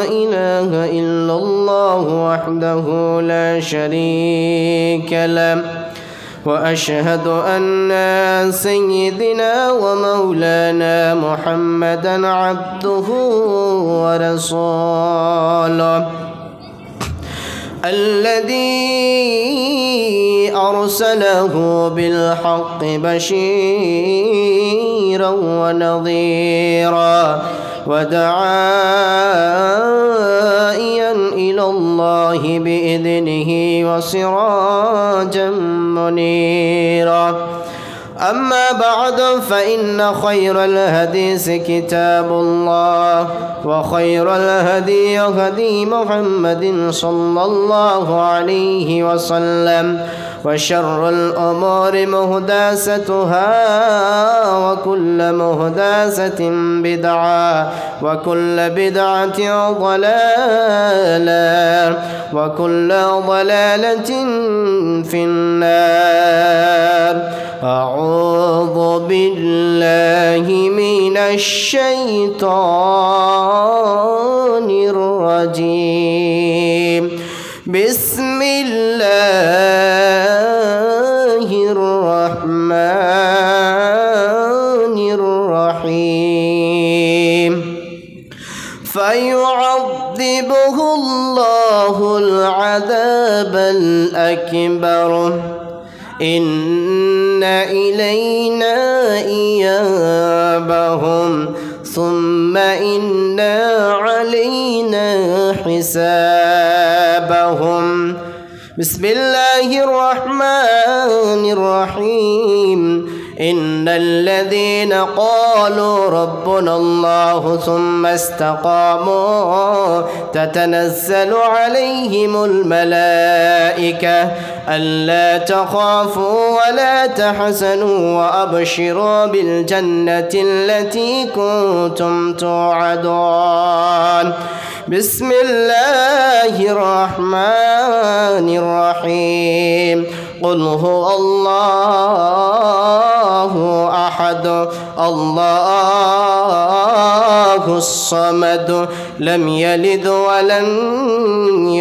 إله إلا الله وحده لا شريك له وأشهد أن سيدنا ومولانا محمدا عبده ورسوله الذي أرسله بالحق بشيرا ونظيرا وداعيا إلى الله بإذنه وسراجا منيرا. أما بعد فإن خير الحديث كتاب الله وخير الهدي هدي محمد صلى الله عليه وسلم وشر الأمور محدثاتها وكل محدثة بدعة وكل بدعة ضلالة وكل ضلالة في النار. أعوذ بالله من الشيطان الرجيم. بسم الله الرحمن الرحيم. فيعذبه الله العذاب الأكبر إن إلينا إيابهم ثم إن علينا حسابهم. بسم الله الرحمن الرحيم. إن الذين قالوا ربنا الله ثم استقاموا تتنزل عليهم الملائكة ألا تخافوا ولا تحزنوا وأبشروا بالجنة التي كنتم توعدون. بسم الله الرحمن الرحيم. قل هو الله أحد الله الصمد لم يلد ولم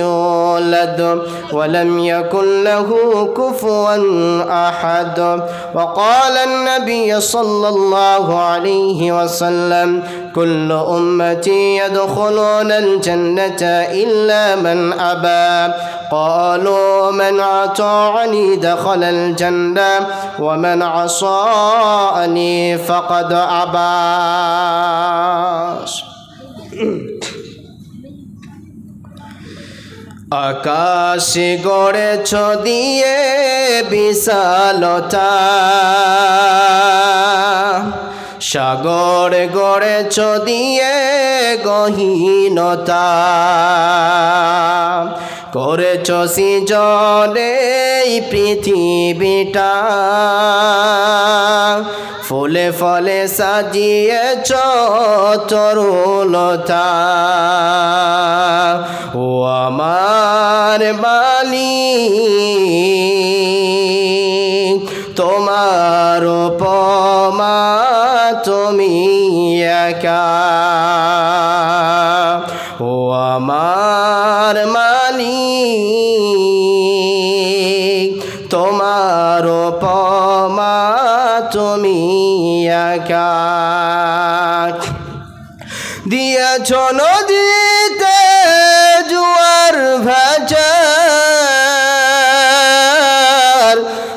يولد ولم يكن له كفوا أحد. وقال النبي صلى الله عليه وسلم كل أمتي يدخلون الجنة إلا من أبى. قالوا من أطاعني دخل الجنة ومن عصاني فقد أبى. আকাশে গড়েছ দিয়ে বিশালতা সাগর গড়েছ দিয়ে গহীনতা করেছ সৃজনে এই পৃথিবীটা ফুলে ফলে সাজিয়েছ তরুলতা। ও আমার মালিক তোমার উপমা তুমি একা। ও আমার মালিক তোমার উপমা তুমি একা। দিয়েছ নদীতে জোয়ার ভাটার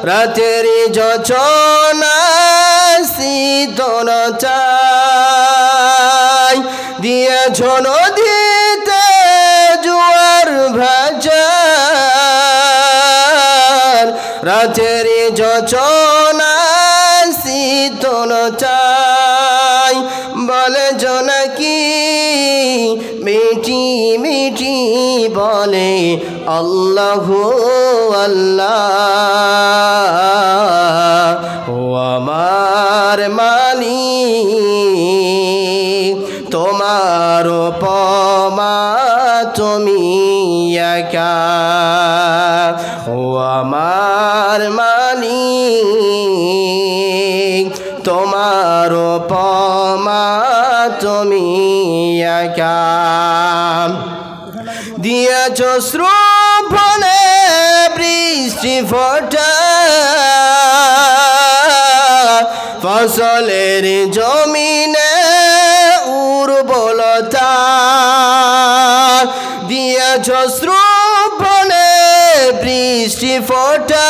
রাতের যোছনা শীতলতায়। দিয়েছ নদীতে জোয়ার ভাটার রাতের যোছনা শীতলতায়। বলে জোনাকি মিটি মিটি বলে আল্লাহু আল্লাহ। ও আমার মালিক তোমার উপমা তুমি একা। ও আমার মালিক তোমার উপমা তুমি একা দিয়েছ শ্রুফলে বৃষ্টি ফোঁটা ফসলের জমিনে উর্বরতা দিয়েছ শ্রুফলে বৃষ্টি ফোঁটা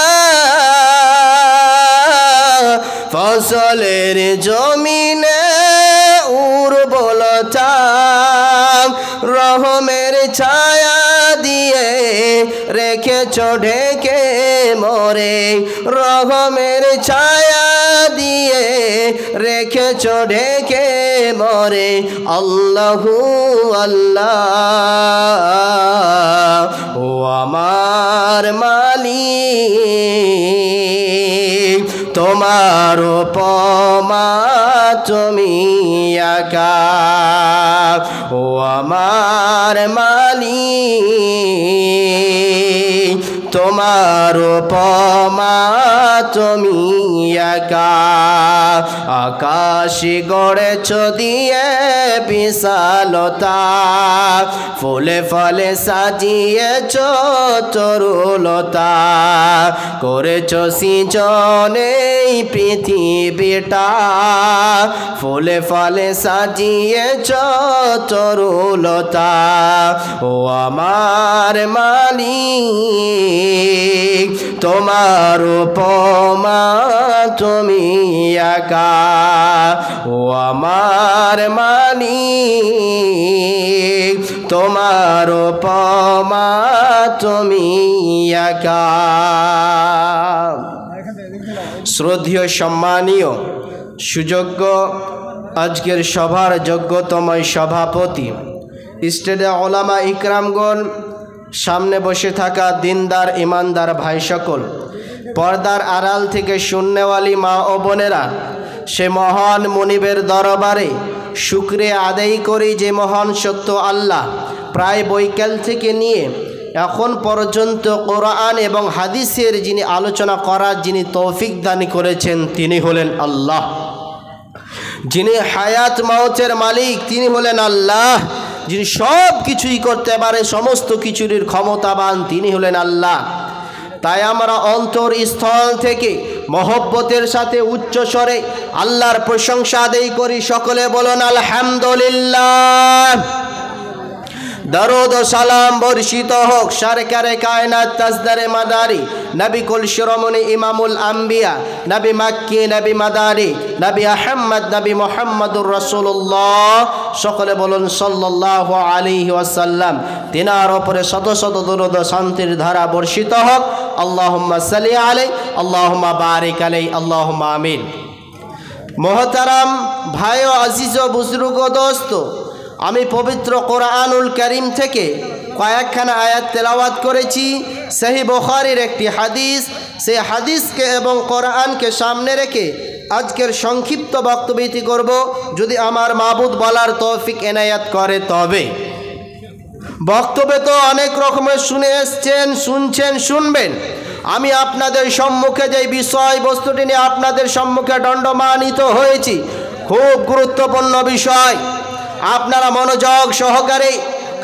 ফসলের জমিনে উর্বরতা রহমের ছায়া দিয়ে রেখেছ ঢেকে মোরে রহমের ছায়া দিয়ে রেখেছ ঢেকে মোরে আল্লাহু আল্লাহ ও আমার মালিক তোমার উপমা তুমি একা ও আমার মালিক তোমার উপমা তুমি একা আকাশ গড়েছ দিয়ে বিশালতা ফুলে ফলে সাজিয়েছ তরুলতা করেছ সৃজনে পৃথিবীটা ফুলে ফলে সাজিয়েছ তরুলতা ও আমার মালিক তোমার উপমা তুমি একা ও আমার মালিক তোমার উপমা তুমি একা শ্রদ্ধেয় সম্মানীয় সুযোগ্য আজকের সভার যোগ্যতম সভাপতি স্টেডে ওলামা ইকরামগণ সামনে বসে থাকা দিনদার ইমানদার ভাই সকল পর্দার আড়াল থেকে শূন্যওয়ালি মা ও বোনেরা সে মহান মুনিবের দরবারে শুকরিয়া আদায় করি যে মহান সত্য আল্লাহ প্রায় বৈকাল থেকে নিয়ে এখন পর্যন্ত কোরআন এবং হাদিসের যিনি আলোচনা করার যিনি তৌফিক দান করেছেন তিনি হলেন আল্লাহ যিনি হায়াত মাউতের মালিক তিনি হলেন আল্লাহ যিনি সব কিছুই করতে পারে সমস্ত কিছুর ক্ষমতাবান তিনি হলেন আল্লাহ তাই আমরা অন্তরস্থল থেকে মহব্বতের সাথে উচ্চ স্বরে আল্লাহর প্রশংসা আদায় করি সকলে বলুন আলহামদুলিল্লাহ দরুদ ও সালাম বর্ষিত হোক সরকারে কায়নাত তাজদারে মাদারি নবী কুল শিরোমণি ইমামুল আম্বিয়া নবী মাক্কি নবী মাদারি নবী আহমদ নবী মুহাম্মদুর রাসূলুল্লাহ সকলে বলুন সাল্লাল্লাহু আলাইহি ওয়াসাল্লাম তিনার উপরে শত শত দরুদ ও শান্তির ধারা বর্ষিত হোক আল্লাহুম্মা সাল্লি আলাইহি আল্লাহুম্মা বারিক আলাইহি আল্লাহুম্মা আমিন মোহতারাম ভাই ও আজিজ ও বুজুর্গ ও দোস্ত আমি পবিত্র কোরআনুল কারীম থেকে কয়েকখানা আয়াত তেলাওয়াত করেছি সহিহ বুখারীর একটি হাদিস সেই হাদিসকে এবং কোরআনকে সামনে রেখে আজকের সংক্ষিপ্ত বক্তব্যটি করব যদি আমার মাবুদ বলার তৌফিক এনায়াত করে তবে বক্তব্য তো অনেক রকমের শুনে এসেছেন শুনছেন শুনবেন আমি আপনাদের সম্মুখে যে বিষয়বস্তুটি নিয়ে আপনাদের সম্মুখে দণ্ডমানিত হয়েছি খুব গুরুত্বপূর্ণ বিষয় আপনারা মনোযোগ সহকারে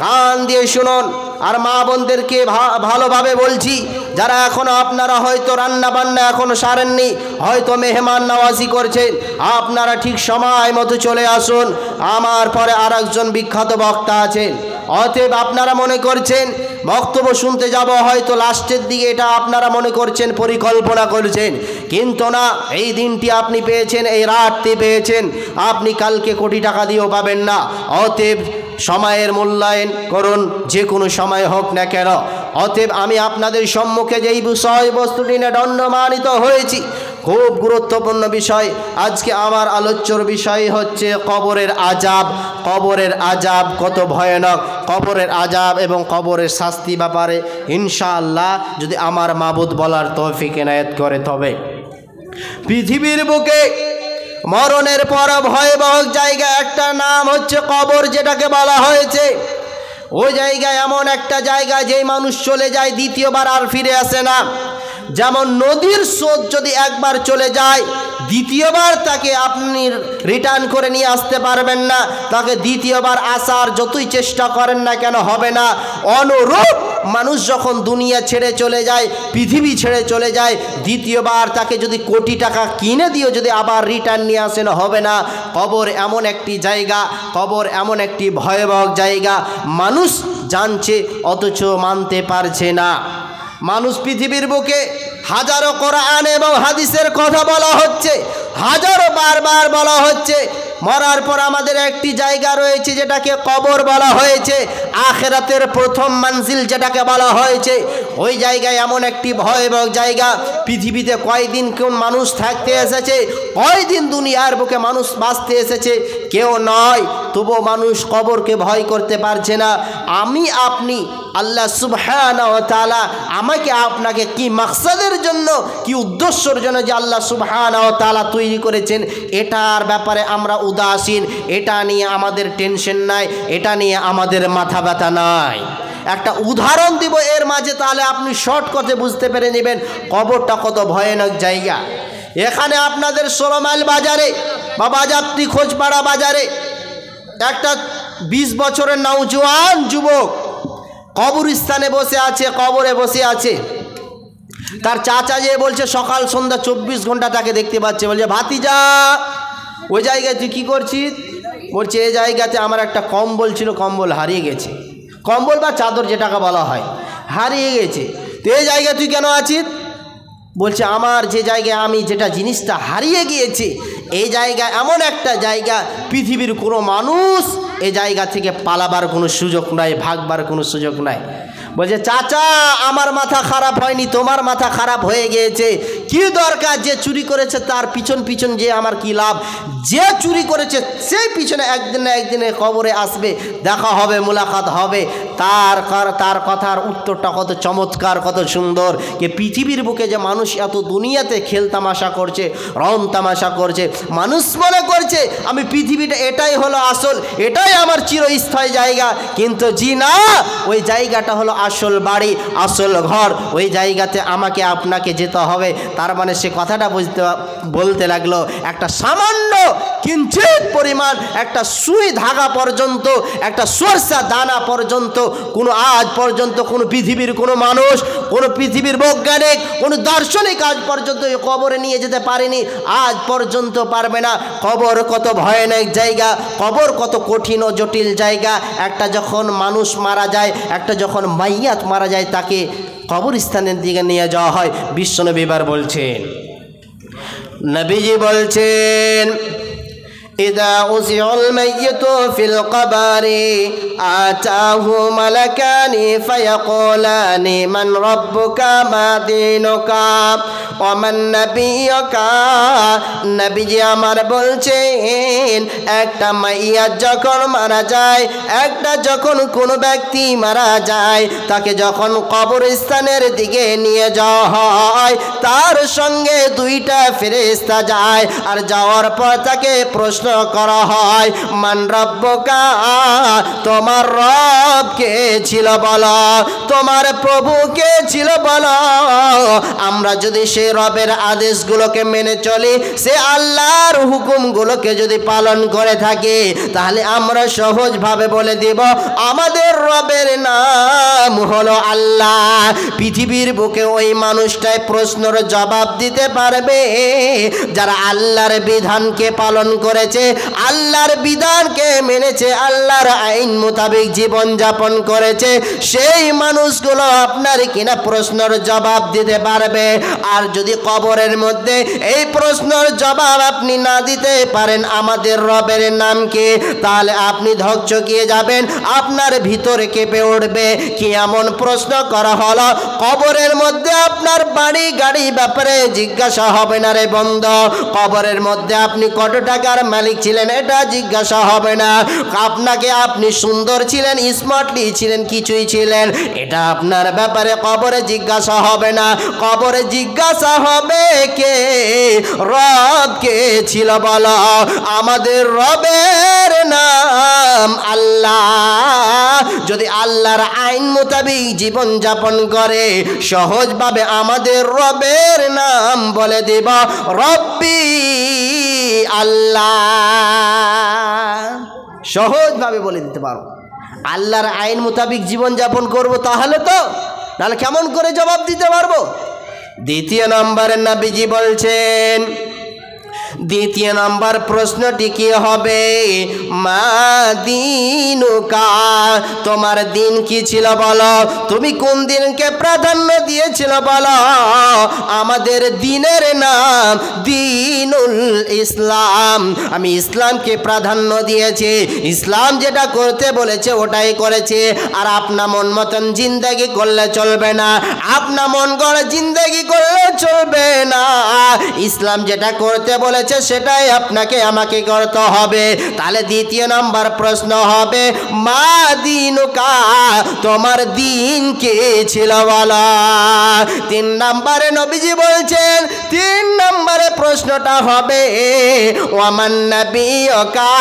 কান দিয়ে শুনুন আর মা বোনদেরকে ভালোভাবে বলছি যারা এখনও আপনারা হয়তো রান্না বান্না এখনও সারেননি হয়তো মেহমান নওয়াজি করছেন আপনারা ঠিক সময় মতো চলে আসুন আমার পরে আরেকজন বিখ্যাত বক্তা আছেন অতএব আপনারা মনে করছেন বক্তব্য শুনতে যাব হয়তো লাস্টের দিকে এটা আপনারা মনে করছেন পরিকল্পনা করছেন কিন্তু না এই দিনটি আপনি পেয়েছেন এই রাতটি পেয়েছেন আপনি কালকে কোটি টাকা দিয়েও পাবেন না অতএব সময়ের মূল্যায়ন করুন যে কোনো সময় হোক না কেন অতএব আমি আপনাদের সম্মুখে যেই বিষয়বস্তুটি নিয়ে দণ্ডমানিত হয়েছি খুব গুরুত্বপূর্ণ বিষয় আজকে আমার আলোচ্যর বিষয় হচ্ছে কবরের আযাব কত ভয়ানক কবরের আযাব এবং কবরের শাস্তি ব্যাপারে ইনশাআল্লাহ যদি আমার মাবুদ বলার তৌফিক এনায়েত করে তবে পৃথিবীর বুকে মরণের পর ভয়াবহ জায়গা একটা নাম হচ্ছে কবর যেটাকে বলা হয়েছে ওই জায়গায় এমন একটা জায়গা যেই মানুষ চলে যায় দ্বিতীয়বার আর ফিরে আসে না যেমন নদীর স্রোত যদি একবার চলে যায় দ্বিতীয়বার তাকে আপনি রিটার্ন করে নিয়ে আসতে পারবেন না, তাকে দ্বিতীয়বার আসার যতই চেষ্টা করেন না কেন হবে না। অনুরূপ মানুষ যখন দুনিয়া ছেড়ে চলে যায়, পৃথিবী ছেড়ে চলে যায়, দ্বিতীয়বার তাকে যদি কোটি টাকা কিনে দিও যদি আবার রিটার্ন নিয়ে আসেন হবে না। কবর এমন একটি জায়গা, কবর এমন একটি ভয়াবহ জায়গা, মানুষ জানছে অথচ মানতে পারছে না। মানুষ পৃথিবীর বুকে হাজারো কোরআন এবং হাদিসের কথা বলা হচ্ছে, হাজারো বারবার বলা হচ্ছে মরার পর আমাদের একটি জায়গা রয়েছে যেটাকে কবর বলা হয়েছে, আখিরাতের প্রথম মঞ্জিল যেটাকে বলা হয়েছে। ওই জায়গায় এমন একটি ভয়াবহ জায়গা, পৃথিবীতে কয়দিন কোন মানুষ থাকতে এসেছে, কয়দিন দুনিয়ার বুকে মানুষ বাঁচতে এসেছে কেউ নয়, তবুও মানুষ কবরকে ভয় করতে পারছে না। আমি আপনি আল্লাহ সুবহানাহু ওয়া তাআলা আমাকে আপনাকে কি মাকসাদের জন্য, কি উদ্দেশ্যের জন্য যে আল্লাহ সুবহানাহু ওয়া তাআলা তৈরি করেছেন এটার ব্যাপারে আমরা উদাসীন, এটা নিয়ে আমাদের টেনশন নাই, এটা নিয়ে আমাদের মাথা ব্যথা নাই। একটা উদাহরণ দিব এর মাঝে, তাহলে আপনি শর্টকাটে বুঝতে পেরে নেবেন কবরটা কত ভয়ানক জায়গা। এখানে আপনাদের 16 মাইল বাজারে বা বাজারটি খোঁজপাড়া বাজারে একটা 20 বছরের নওজোয়ান যুবক কবরস্থানে বসে আছে, কবরে বসে আছে। তার চাচা যে বলছে সকাল সন্ধ্যা 24 ঘন্টা তাকে দেখতে পাচ্ছে, বলছে ভাতিজা ওই জায়গায় তুই কী করছিস? বলছে এই জায়গাতে আমার একটা কম্বল ছিল, কম্বল হারিয়ে গেছে। কম্বল বা চাদর যেটাকে বলা হয় হারিয়ে গেছে। তো এই জায়গায় তুই কেন আছিস? বলছে আমার যে জায়গায় আমি যেটা জিনিসটা হারিয়ে গিয়েছে এই জায়গা এমন একটা জায়গা পৃথিবীর কোনো মানুষ এই জায়গা থেকে পালাবার কোনো সুযোগ নাই, ভাগবার কোনো সুযোগ নাই। বলছে চাচা আমার মাথা খারাপ হয়নি, তোমার মাথা খারাপ হয়ে গিয়েছে। কি দরকার, যে চুরি করেছে তার পিছন পিছন যে আমার কি লাভ? যে চুরি করেছে সেই পিছনে একদিন না একদিনে কবরে আসবে, দেখা হবে, মোলাকাত হবে। তার কথার উত্তরটা কত চমৎকার, কত সুন্দর। যে পৃথিবীর বুকে যে মানুষ এত দুনিয়াতে খেল তামাশা করছে, রং তামাশা করছে, মানুষ মনে করছে আমি পৃথিবীটা এটাই হলো আসল, এটাই আমার চিরস্থায়ী জায়গা। কিন্তু জি না, ওই জায়গাটা হলো আসল বাড়ি, আসল ঘর। ওই জায়গাতে আমাকে আপনাকে যেতে হবে। তার মানে সে কথাটা বলতে লাগলো একটা সামান্য কিঞ্চিত পরিমাণ একটা সুই ধাগা পর্যন্ত, একটা সরষা দানা পর্যন্ত কোনো আজ পর্যন্ত কোনো পৃথিবীর কোনো মানুষ, কোনো পৃথিবীর বৈজ্ঞানিক, কোনো দার্শনিক আজ পর্যন্ত কবরে নিয়ে যেতে পারেনি, আজ পর্যন্ত পারবে না। কবর কত ভয়ানক জায়গা, কবর কত কঠিন ও জটিল জায়গা। একটা যখন মানুষ মারা যায়, একটা যখন মাইয়াত মারা যায়, তাকে কবরস্থানের দিকে নিয়ে যাওয়া হয়। বিশ্বনবী এবার বলছেন, নবীজি বলছেন ইদা উযিআল মাইয়িতু ফিল কবরি আতাহু মালাকানি ফায়াকুলানি মান রাব্বুকা মা দীনুকা ওয়া মান নাবিয়ুকা। নবীজি আমার বলছেন একটা মাইয়াত যখন মারা যায়, একটা যখন কোনো ব্যক্তি মারা যায়, তাকে যখন কবরস্থানের দিকে নিয়ে যাওয়া হয়, তার সঙ্গে দুইটা ফেরেশতা যায়। আর যাওয়ার পর তাকে প্রশ্ন করা হয় মান রব্বুকা, তোমার রব কে ছিল বলো, তোমার প্রভু কে ছিল বলো। আমরা যদি সেই রবের আদেশগুলোকে মেনে চলি, সে আল্লাহর হুকুমগুলোকে যদি পালন করে থাকি, তাহলে আমরা সহজভাবে বলে দিব আমাদের রবের নাম হলো আল্লাহ। পৃথিবীর বুকে ওই মানুষটাই প্রশ্নের জবাব দিতে পারবে যারা আল্লাহর বিধানকে পালন করেছে, আল্লাহর বিধানকে মেনেছে, আল্লাহর আইন মোতাবেক জীবন যাপন করেছে। সেই মানুষগুলো আপনার কিনা প্রশ্নের জবাব দিতে পারবে। আর যদি কবরের মধ্যে এই প্রশ্নের জবাব আপনি না দিতে পারেন আমাদের রবের নাম কি, তাহলে আপনি ধকচকিয়ে যাবেন, আপনার ভিতরে কেঁপে উঠবে। কি এমন প্রশ্ন করা হলো, কবরের মধ্যে আপনার বাড়ি গাড়ি ব্যাপারে জিজ্ঞাসা হবে না রে বন্ধু। কবরের মধ্যে আপনি কত টাকার মালিক ছিলেন এটা জিজ্ঞাসা হবে না। আপনাকে আপনি সুন্দর ছিলেন, স্মার্টলি ছিলেন, কিছুই ছিলেন, এটা আপনার ব্যাপারে কবরে জিজ্ঞাসা হবে না। কবরে জিজ্ঞাসা হবে কে রব কে ছিল বলো। আমাদের রবের নাম আল্লাহ। যদি আল্লাহর আইন মোতাবেক জীবন যাপন করে, সহজভাবে আমাদের রবের নাম বলে দেব, রব্বি আল্লাহ। সহজভাবে বলে দিতে পারো। আল্লাহর আইন মোতাবেক জীবন যাপন করব, তাহলে তো, নাহলে কেমন করে জবাব দিতে পারবো? দ্বিতীয় নম্বরে নবীজি বলছেন, দ্বিতীয় নম্বর প্রশ্নটি কি হবে? মা দীনুকা, তোমার দিন কি ছিল বলো, তুমি কোন দিনকে প্রাধান্য দিয়েছিল বলো। আমাদের দিনের নাম দ্বীনুল ইসলাম, আমি ইসলামকে প্রাধান্য দিয়েছি, ইসলাম যেটা করতে বলেছে ওটাই করেছে। আর আপনার মন মতন জিন্দেগি করলে চলবে না, আপনার মন গড়ে জিন্দেগি করলে চলবে না। ইসলাম যেটা করতে বলেছে সেটাই আপনাকে আমাকে করতে হবে। তাহলে দ্বিতীয় নম্বর প্রশ্ন হবে, মা দীনুকা, তোমার দিন কি ছিল বলো। তিন নম্বরে নবীজি বলছেন, তিন নম্বরে প্রশ্নটা হবে, ওয়ামান নবিয়ুকা,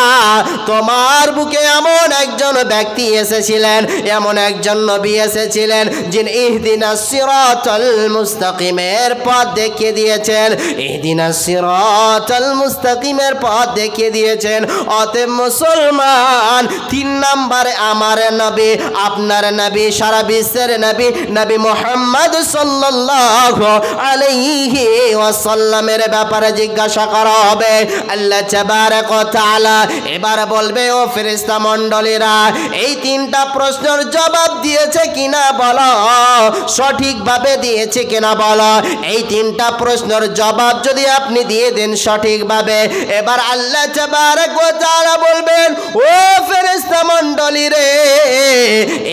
তোমার বুকে এমন একজন ব্যক্তি এসেছিলেন, এমন একজন নবী এসেছিলেন, যিনি ইহদিনাস সিরাতাল মুস্তাকিমের পথ দেখিয়ে দিয়েছেন, ইহদিনাস সিরাতাল মুস্তাকিমের পথ দেখিয়ে দিয়েছেন। অতএব মুসলমান, তিন নম্বরে আমার নবী, আপনার নবী, সারা বিশ্বের নবী, নবী মুহাম্মদ সাল্লাল্লাহু আলাইহি ওয়াসাল্লামের ব্যাপারে জিজ্ঞাসা করা হবে। আল্লাহ তাবারক ওয়া তাআলা এবার বলবে, ও ফেরেশতা মণ্ডলীরা, এই তিনটা প্রশ্নের জবাব দিয়েছে কিনা বলো, সঠিকভাবে দিয়েছে কিনা বলো। এই তিনটা প্রশ্নের জবাব যদি আপনি দিয়ে দেন সঠিকভাবে, এবার আল্লাহ তাবারক ওয়া তাআলা বলবেন, ও ফেরেশতা মণ্ডলী রে,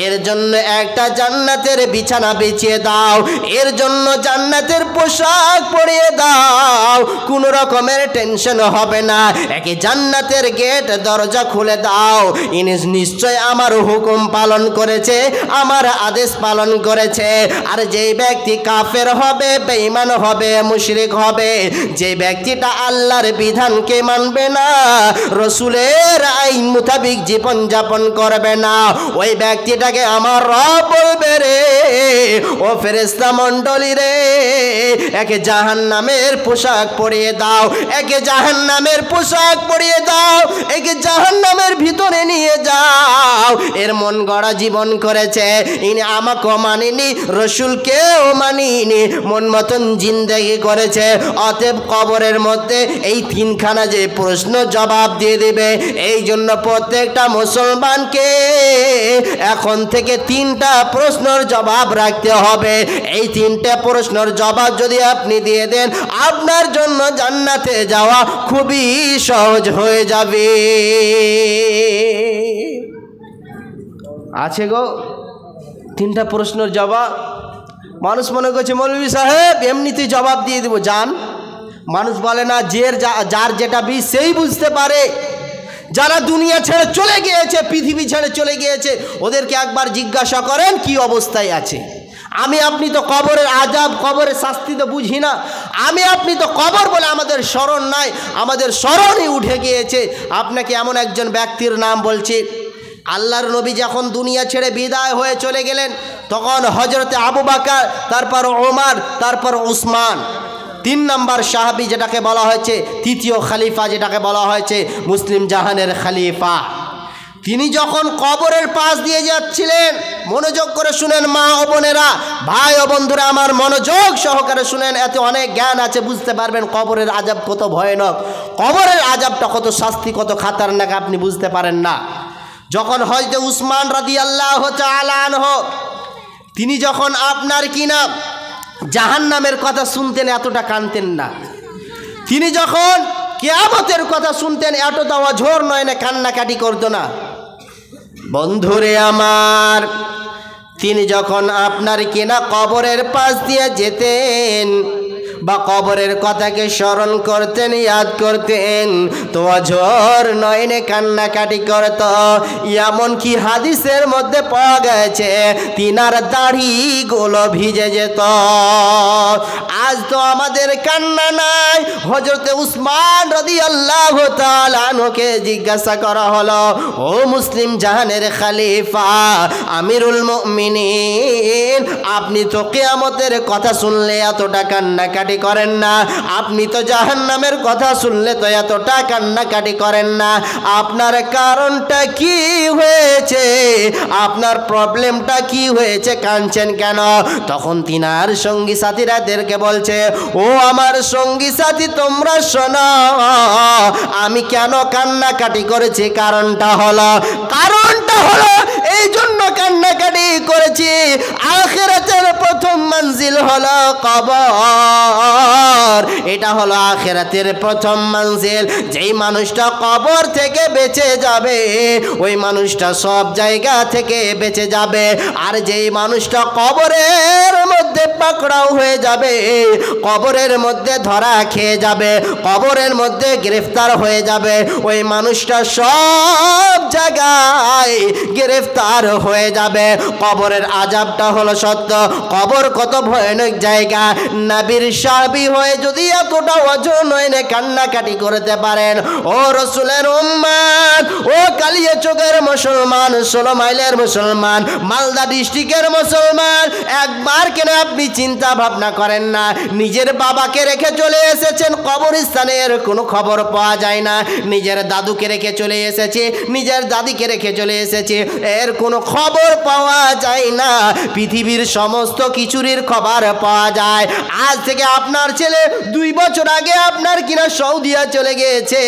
এর জন্য একটা জান্নাতের বিছানা বিছিয়ে দাও, এর জন্য জান্নাতের পোশাক পরিয়ে দাও, কোনো রকমের টেনশন হবে না। একে জান্নাতের গেট দরজা খুলে দাও, ইনি নিশ্চয় আমার হুকুম পালন করেছে, আমার আদেশ পালন করেছে। আর যেই ব্যক্তি কাফের হবে, বেঈমান হবে, মুশরিক হবে, যে ব্যক্তিটা আল্লাহর বিধানকে মানবে না, রসুলের আইন মোতাবেক জীবন যাপন করবে না, ওই ব্যক্তিটাকে আমার রব বলবে, রে ও ফেরেশতা মণ্ডলী রে, একে জাহান্নামের পোশাক পরিয়ে দাও, একে জাহান্নামের পোশাক পরিয়ে দাও, একে জাহান্নামের ভিতরে নিয়ে যাও। এর মন গড়া জীবন করেছে, ইনি আমাকেও মানিনি, রসুলকেও মানিনি, মন মতন জিন্দেগি করেছে। অতএব কবরের মধ্যে এই তিনখানা যে প্রশ্ন জবাব দিয়ে দেবে, এই জন্য প্রত্যেকটা মুসলমানকে এখন থেকে তিনটা প্রশ্নের জবাব রাখতে হবে। এই তিনটা প্রশ্নের জবাব যদি আপনি দিয়ে দেন, আপনার জন্য জান্নাতে যাওয়া খুবই সহজ হয়ে যাবে। আছে গো তিনটা প্রশ্নের জবাব। মানুষ মনে করছে মৌলভী সাহেব এমনিতেই জবাব দিয়ে দেবো, যান। মানুষ বলে না, যার যেটা বিষ সেই বুঝতে পারে। যারা দুনিয়া ছেড়ে চলে গিয়েছে, পৃথিবী ছেড়ে চলে গিয়েছে, ওদেরকে একবার জিজ্ঞাসা করেন কি অবস্থায় আছে। আমি আপনি তো কবরের আযাব, কবরের শাস্তি তো বুঝি না। আমি আপনি তো কবর বলে আমাদের স্মরণ নাই, আমাদের স্মরণই উঠে গিয়েছে। আপনাকে এমন একজন ব্যক্তির নাম বলছি, আল্লাহর নবী যখন দুনিয়া ছেড়ে বিদায় হয়ে চলে গেলেন, তখন হযরতে আবু বকর, তারপর ওমর, তারপর উসমান, তিন নম্বর সাহাবী যেটাকে বলা হয়েছে, তৃতীয় খলিফা যেটাকে বলা হয়েছে, মুসলিম জাহানের খলিফা, তিনি যখন কবরের পাশ দিয়ে যাচ্ছিলেন, মনোযোগ করে শুনেন মা ও বোনেরা, ভাই ও বন্ধুরা আমার, মনোযোগ সহকারে শুনেন, এতে অনেক জ্ঞান আছে, বুঝতে পারবেন কবরের আযাব কত ভয়ানক, কবরের আযাবটা কত শাস্তি, কত খাতারনাক, আপনি বুঝতে পারেন না। যখন হযরত উসমান রাদিয়াল্লাহু তাআলা আনহু, তিনি যখন আপনার কিনা জাহান্নামের কথা শুনতেন, এতটা কাঁদতেন না। তিনি যখন কিয়ামতের কথা শুনতেন, এতটা অঝোর নয় না, কান্নাকাটি করতো না। বন্ধুরে আমার, তিনি যখন আপনার কিনা কবরের পাশ দিয়ে যেতেন, বা কবরের কথাকে স্মরণ করতেন, ইয়াদ করতেন তো অঝোর নয়নে কান্নাকাটি করত। এমনকি হাদিসের মধ্যে পাওয়া গেছে তিনার দাড়িগুলো ভিজে যেত। আজ তো আমাদের কান্না নাই। হযরতে উসমান রাদিয়াল্লাহু তাআলা আনহুকে জিজ্ঞাসা করা হলো, ও মুসলিম জাহানের খলিফা আমিরুল মুমিনিন, আপনি তো কিয়ামতের কথা শুনলে এতটা কান্নাকাটি করেন না, আপনি তো জাহান্নামের কথা শুনলে তো এতটা কান্নাকাটি করেন না, আপনার কারণটা কি হয়েছে, আপনার প্রবলেমটা কি হয়েছে, কাঁদছেন কেন? তখন তিনার সঙ্গী সাথীরাদেরকে বলছে, ও আমার সঙ্গী সাথী তোমরা শোনো, আমি কেন কান্নাকাটি করেছি কারণটা হলো এই জন্য কান্নাকাটি করেছি, আখিরাতের প্রথম মঞ্জিল হলো কবর। এটা হলো আখিরাতের প্রথম মঞ্জিল। যেই মানুষটা কবর থেকে বেঁচে যাবে ওই মানুষটা সব জায়গা থেকে বেঁচে যাবে। আর যেই মানুষটা কবরের মধ্যে পাকড়াও হয়ে যাবে, কবরের মধ্যে ধরা খেয়ে যাবে, কবরের মধ্যে গ্রেফতার হয়ে যাবে, ওই মানুষটা সব জায়গায় গ্রেফতার হয়ে যাবে। কবরের আযাবটা হলো সত্য। কবর কত ভয়ানক জায়গা। নবীর সাহাবী হয়ে যদি এতটা ওজন নয়নে কান্নাকাটি করতে পারেন, ও রাসূলের উম্মত, ও কালিয়াচকের মুসলমান, 16 মাইলের মুসলমান, মালদা ডিস্ট্রিক্টের মুসলমান, একবার কেন আপনি চিন্তা ভাবনা করেন না? নিজের বাবাকে রেখে চলে এসেছেন কবরস্থানের কোনো খবর পাওয়া যায় না, নিজের দাদুকে রেখে চলে এসেছে, নিজের দাদিকে রেখে চলে এসেছে, এর কোনো খবর পাওয়া যায় না। পৃথিবীর সমস্ত কিছুরই খবর পাওয়া যায়। আজ থেকে আপনার ছেলে 2 বছর আগে আপনার কিনা সৌদিয়া চলে গিয়েছে,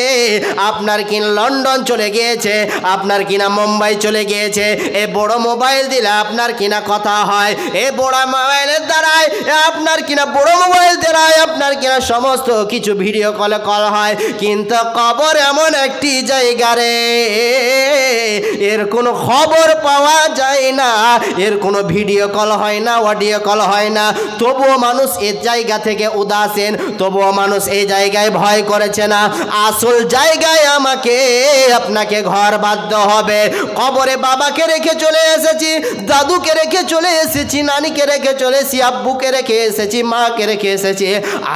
আপনার কিনা লন্ডন চলে গিয়েছে, আপনার কিনা মুম্বাই চলে গিয়েছে। এ বড় মোবাইল দিলে আপনার কিনা কথা হয়, এ বড় মোবাইলের দ্বারাই আপনার কিনা বড় মোবাইল দ্বারাই আপনার কিনা সমস্ত কিছু ভিডিও কলে কল হয়। কিন্তু কবর এমন একটি জায়গা রে, এর কোনো খবর পাওয়া যায় না, এর কোনো ভিডিও কল হয় না, অডিও কল হয় না। তবুও মানুষ এই জায়গা থেকে উদাসীন, তবুও মানুষ এই জায়গায় ভয় করেছে না। আসল জায়গায় আমাকে আপনাকে ঘর বাঁধতে হবে। কবরে বাবাকে রেখে চলে এসেছি, দাদুকে রেখে চলে এসেছি, নানিকে রেখে চলে এসেছি, আব্বুকে রেখে এসেছি, মাকে রেখে এসেছি।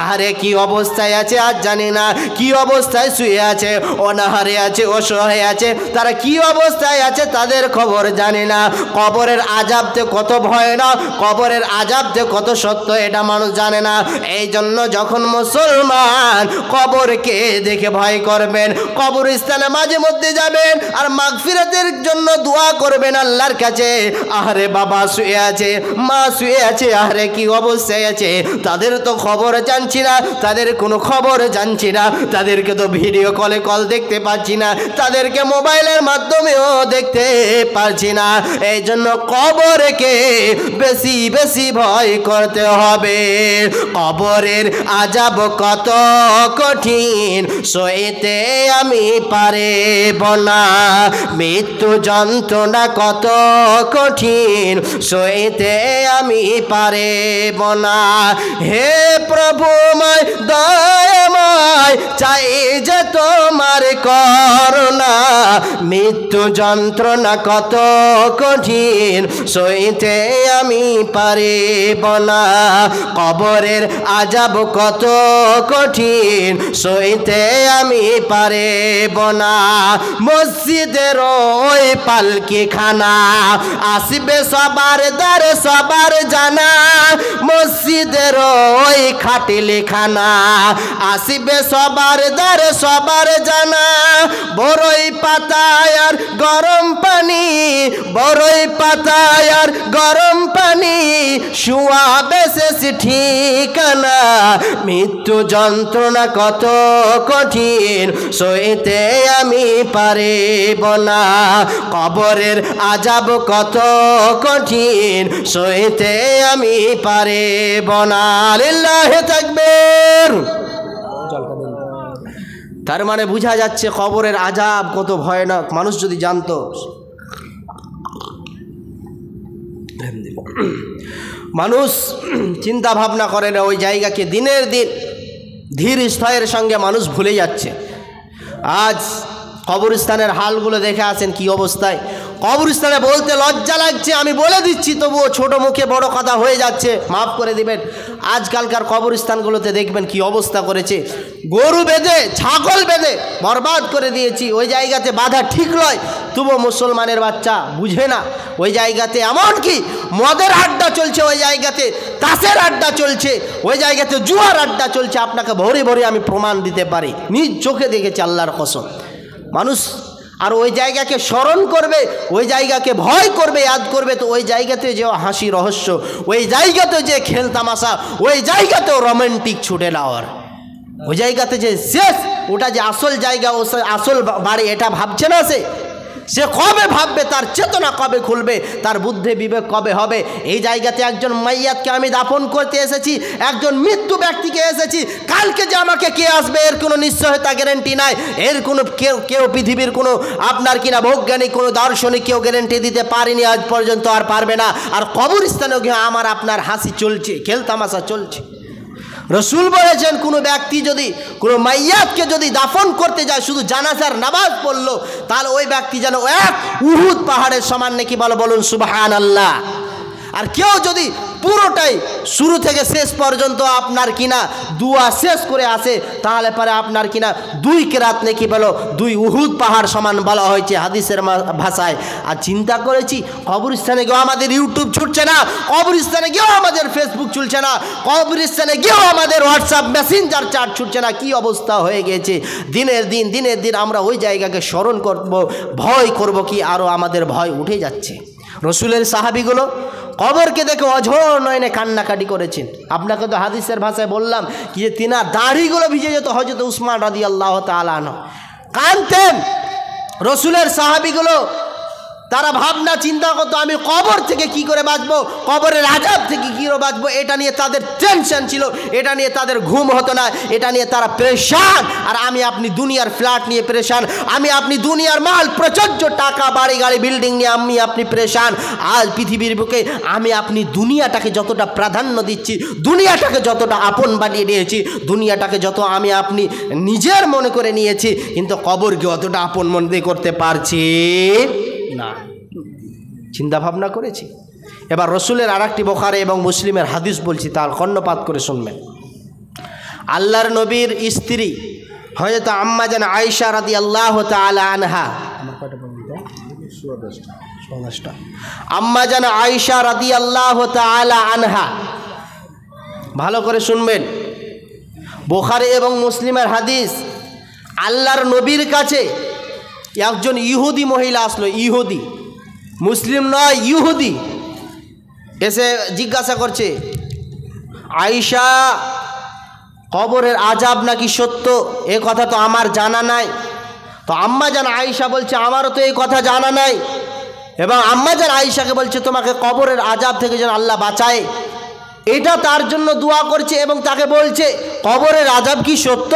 আরে কি অবস্থায় আছে আজ জানি না, কি অবস্থায় শুয়ে আছে, অনাহারে আছে, অসহায় আছে, তারা কি অবস্থায় আছে তাদের খবর জানি না। কবরের আযাবতে কত ভয়ানক, কবরের আযাবতে কত সত্য এটা মানুষ জানে না। এই জন্য যখন মুসলমান কবরকে দেখে ভয় করবেন, কবরস্থানে মাঝে মধ্যে যাবেন আর মাগফিরাতের জন্য দোয়া করবেন আল্লাহর কাছে। আরে বাবা শুয়ে আছে, মা শুয়ে আছে, আরে কি অবস্থায় আছে, তাদের তো খবর জানছি না, তাদের কোনো খবর জানছি না, তাদেরকে তো ভিডিও কলে কল দেখতে পাচ্ছি না, তাদেরকে মোবাইলের মাধ্যমেও দেখতে পারছি না। এই জন্য কবরকে বেশি বেশি ভয় করতে হবে। কবরের আযাব কত কঠিন সইতে আমি পারব না, মৃত্যু যন্ত্রণা কত কঠিন সইতে আমি পারব না। হে প্রভুময় দয়াময়, চাই যে তোমার করুণা, মৃত্যু যন্ত্রণা কত কঠিন সইতে আমি পারব না। কবরের আযাব কত কঠিন সইতে আমি পারব না। মসজিদের ওই পালকি খানা আসবে সবার দ্বারে সবার জানা, মসজিদের ওই খাটিলি খানা আসবে সবার দ্বারে সবার জানা। বড়ই পাতায় আর গরম পানি, বড়ই পাতায় আর গরম পানি, শুয়াবে শেষ ঠিকানা, মৃত্যু যন্ত্রণা কত কঠিন সইতে আমি পারব না। কবরের আযাব কত কঠিন সইতে আমি পারব না। লিল্লাহি তাকবীর। তার মানে বোঝা যাচ্ছে কবরের আযাব কত ভয়ানক। মানুষ যদি জানতো। মানুষ চিন্তা ভাবনা করে না, ওই জায়গাকে দিনের দিন ধীর স্থয়ের সঙ্গে মানুষ ভুলে যাচ্ছে। আজ কবরস্থানের হালগুলো দেখে আছেন কি অবস্থায়। কবরস্থানে বলতে লজ্জা লাগছে, আমি বলে দিচ্ছি, তবুও ছোট মুখে বড় কথা হয়ে যাচ্ছে, মাফ করে দিবেন। আজকালকার কবরস্থানগুলোতে দেখবেন কি অবস্থা করেছে, গরু বেঁধে ছাগল বেঁধে বরবাদ করে দিয়েছি। ওই জায়গাতে বাধা ঠিক নয়, তবুও মুসলমানের বাচ্চা বুঝে না। ওই জায়গাতে এমনকি মদের আড্ডা চলছে, ওই জায়গাতে তাসের আড্ডা চলছে, ওই জায়গাতে জুয়ার আড্ডা চলছে। আপনাকে ভরে ভরে আমি প্রমাণ দিতে পারি, নিজ চোখে দেখেছি, আল্লাহর কসম। মানুষ আর ওই জায়গাকে স্মরণ করবে, ওই জায়গাকে ভয় করবে, ইয়াদ করবে, তো ওই জায়গাতে যে হাসি রহস্য, ওই জায়গাতে যে খেল তামাশা, ওই জায়গাতেও রোমান্টিক ছুটে নেওয়ার, ওই জায়গাতে যে শেষ, ওটা যে আসল জায়গা, ও আসল বাড়ি, এটা ভাবছে না। সে কবে ভাববে, তার চেতনা কবে খুলবে, তার বুদ্ধি বিবেক কবে হবে। এই জায়গাতে একজন মাইয়াতকে আমি দাফন করতে এসেছি, একজন মৃত্যু ব্যক্তিকে এসেছি, কালকে যে আমাকে কে আসবে এর কোনো নিশ্চয়তা গ্যারেন্টি নাই। এর কোনো কেউ পৃথিবীর কোনো আপনার কিনা বৈজ্ঞানিক কোনো দার্শনিক কেউ গ্যারেন্টি দিতে পারেনি আজ পর্যন্ত, আর পারবে না। আর কবরস্থানেও গিয়ে আমার আপনার হাসি চলছে, খেলতামাশা চলছে। রসুল বলেছেন, কোনো ব্যক্তি যদি কোনো মাইয়াতকে যদি দাফন করতে যায়, শুধু জানাজার নামাজ পড়লো, তাহলে ওই ব্যক্তি যেন এক উহুদ পাহাড়ের সমান নাকি। বলুন সুবহানাল্লাহ। আর কেউ যদি পুরোটাই শুরু থেকে শেষ পর্যন্ত আপনার কিনা দুয়া শেষ করে আসে, তাহলে পরে আপনার কিনা 2 কেরাত নাকি বলো 2 উহুদ পাহাড় সমান বলা হয়েছে হাদিসের ভাষায়। আর চিন্তা করেছি, কবরস্থানে গিয়েও আমাদের ইউটিউব ছুটছে না, কবরস্থানে গিয়েও আমাদের ফেসবুক চলছে না, কবরস্থানে গিয়েও আমাদের হোয়াটসঅ্যাপ মেসেঞ্জার চ্যাট ছুটছে না। কি অবস্থা হয়ে গেছে। দিনের দিন আমরা ওই জায়গাকে স্মরণ করব, ভয় করব, কি আরও আমাদের ভয় উঠে যাচ্ছে। রসুলের সাহাবিগুলো কবরকে দেখে অঝোর নয়নে কান্নাকাটি করেছেন। আপনাকে তো হাদিসের ভাষায় বললাম কি যে তিনার দাড়িগুলো ভিজে যেত। হযরত উসমান রাদিয়াল্লাহু তাআলা আনহু কাঁদতেন। রসুলের সাহাবিগুলো তারা ভাবনা চিন্তা করতো, আমি কবর থেকে কি করে বাঁচবো, কবরের আযাব থেকে কী করে বাঁচবো, এটা নিয়ে তাদের টেনশন ছিল, এটা নিয়ে তাদের ঘুম হতো না, এটা নিয়ে তারা পেরেশান। আর আমি আপনি দুনিয়ার ফ্ল্যাট নিয়ে পেরেশান, আমি আপনি দুনিয়ার মাল প্রচুর টাকা বাড়ি গাড়ি বিল্ডিং নিয়ে আমি আপনি পেরেশান। আজ পৃথিবীর বুকে আমি আপনি দুনিয়াটাকে যতটা প্রাধান্য দিচ্ছি, দুনিয়াটাকে যতটা আপন বানিয়ে নিয়েছি, দুনিয়াটাকে যত আমি আপনি নিজের মনে করে নিয়েছি, কিন্তু কবরকে অতটা আপন মনে করতে পারছি না। চিন্তা ভাবনা করেছি। এবার রসুলের আরেকটি বুখারী এবং মুসলিমের হাদিস বলছি, তার কর্ণপাত করে শুনবেন। আল্লাহর নবীর স্ত্রী হযরত আম্মা জান আয়েশা রাদিয়াল্লাহু তাআলা আনহা, আম্মা জান আয়েশা রাদিয়াল্লাহু তাআলা আনহা, ভালো করে শুনবেন, বুখারী এবং মুসলিমের হাদিস। আল্লাহর নবীর কাছে একজন ইহুদি মহিলা আসলো, ইহুদি, মুসলিম নয়, ইহুদি, এসে জিজ্ঞাসা করছে, আয়েশা, কবরের আযাব নাকি সত্য? এ কথা তো আমার জানা নাই। তো আম্মা জান আয়েশা বলছে, আমারও তো এই কথা জানা নাই। এবং আম্মা জান আয়েশাকে বলছে, তোমাকে কবরের আযাব থেকে যেন আল্লাহ বাঁচায়, এটা তার জন্য দোয়া করছে। এবং তাকে বলছে, কবরের আযাব কি সত্য?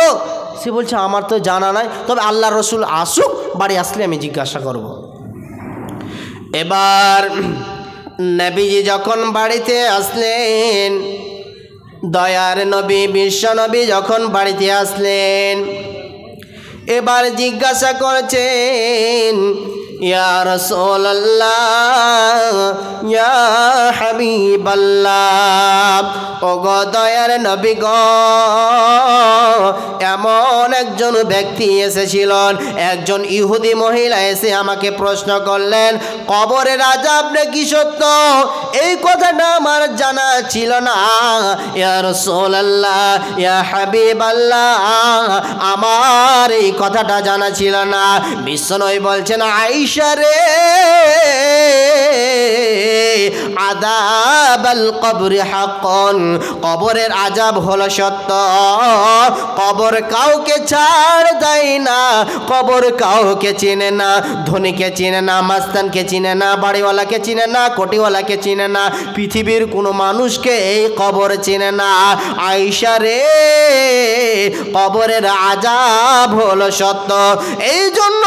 সে বলছে, আমার তো জানা নাই, তবে আল্লাহ রসুল আসুক, বাড়ি আসলে আমি জিজ্ঞাসা করব। এবার নবীজি যখন বাড়িতে আসলেন, দয়ার নবী বিশ্ব নবী যখন বাড়িতে আসলেন, এবার জিজ্ঞাসা করছেন, ইয়া রাসূলুল্লাহ, ইয়া হাবিবাল্লাহ, ও গো দয়ার নবী গো, এমন একজন ব্যক্তি এসেছিলেন, একজন ইহুদি মহিলা এসে আমাকে প্রশ্ন করলেন, কবরের আযাব নাকি সত্য? এই কথাটা আমার জানা ছিল না। ইয়া রাসূলুল্লাহ, ইয়া হাবিবাল্লাহ, আমার এই কথাটা জানা ছিল না। বিশ্বনবী বলছেন, আয়েশা রে, আযাবাল কবরি হাক্কুন, কবরের আযাব হলো সত্য। কবর কাউকে ছাড় দেয় না, কবর কাউকে চিনে না, ধনীকে চিনে না, মাস্তানকে চিনে না, বাড়িওয়ালাকে চিনে না, কোটিওয়ালাকে চিনে না, পৃথিবীর কোনো মানুষকে এই কবর চিনে না। আয়েশা রে, কবরের আযাব হলো সত্য। এই জন্য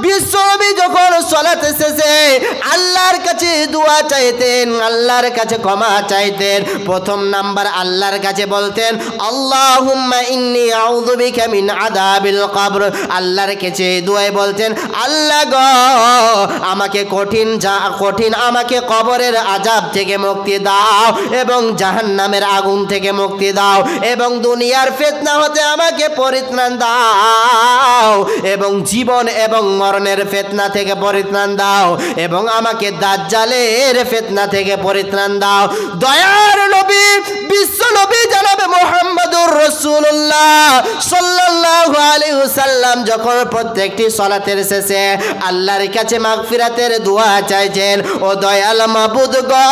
বিশ্বনবী যখন সালাত শেষে আল্লাহর কাছে দোয়া চাইতেন, আল্লাহর কাছে ক্ষমা চাইতেন। প্রথম নাম্বার আল্লাহর কাছে বলতেন আল্লাহুম্মা ইন্নী আউযু বিকা মিন আযাবিল কবর। আল্লাহর কাছে দোয়ায় বলতেন আল্লাহ গো আমাকে কঠিন আমাকে কবরের আযাব থেকে মুক্তি দাও এবং জাহান্নামের আগুন থেকে মুক্তি দাও এবং দুনিয়ার ফিতনা হতে আমাকে পরিত্রাণ দাও এবং জীবন এবং মরণের ফিতনা থেকে পরিত্রাণ দাও এবং আমাকে দাজ্জালের ফিতনা থেকে পরিত্রাণ দাও। দয়ার নবী বিশ্ব নবী জনাবে মুহাম্মদুর রাসূলুল্লাহ সাল্লাল্লাহু আলাইহি ওয়াসাল্লাম যখন প্রত্যেকটি সালাতের শেষে আল্লাহর কাছে মাগফিরাতের দোয়া চাইছেন, ও দয়াল মাবুদ গো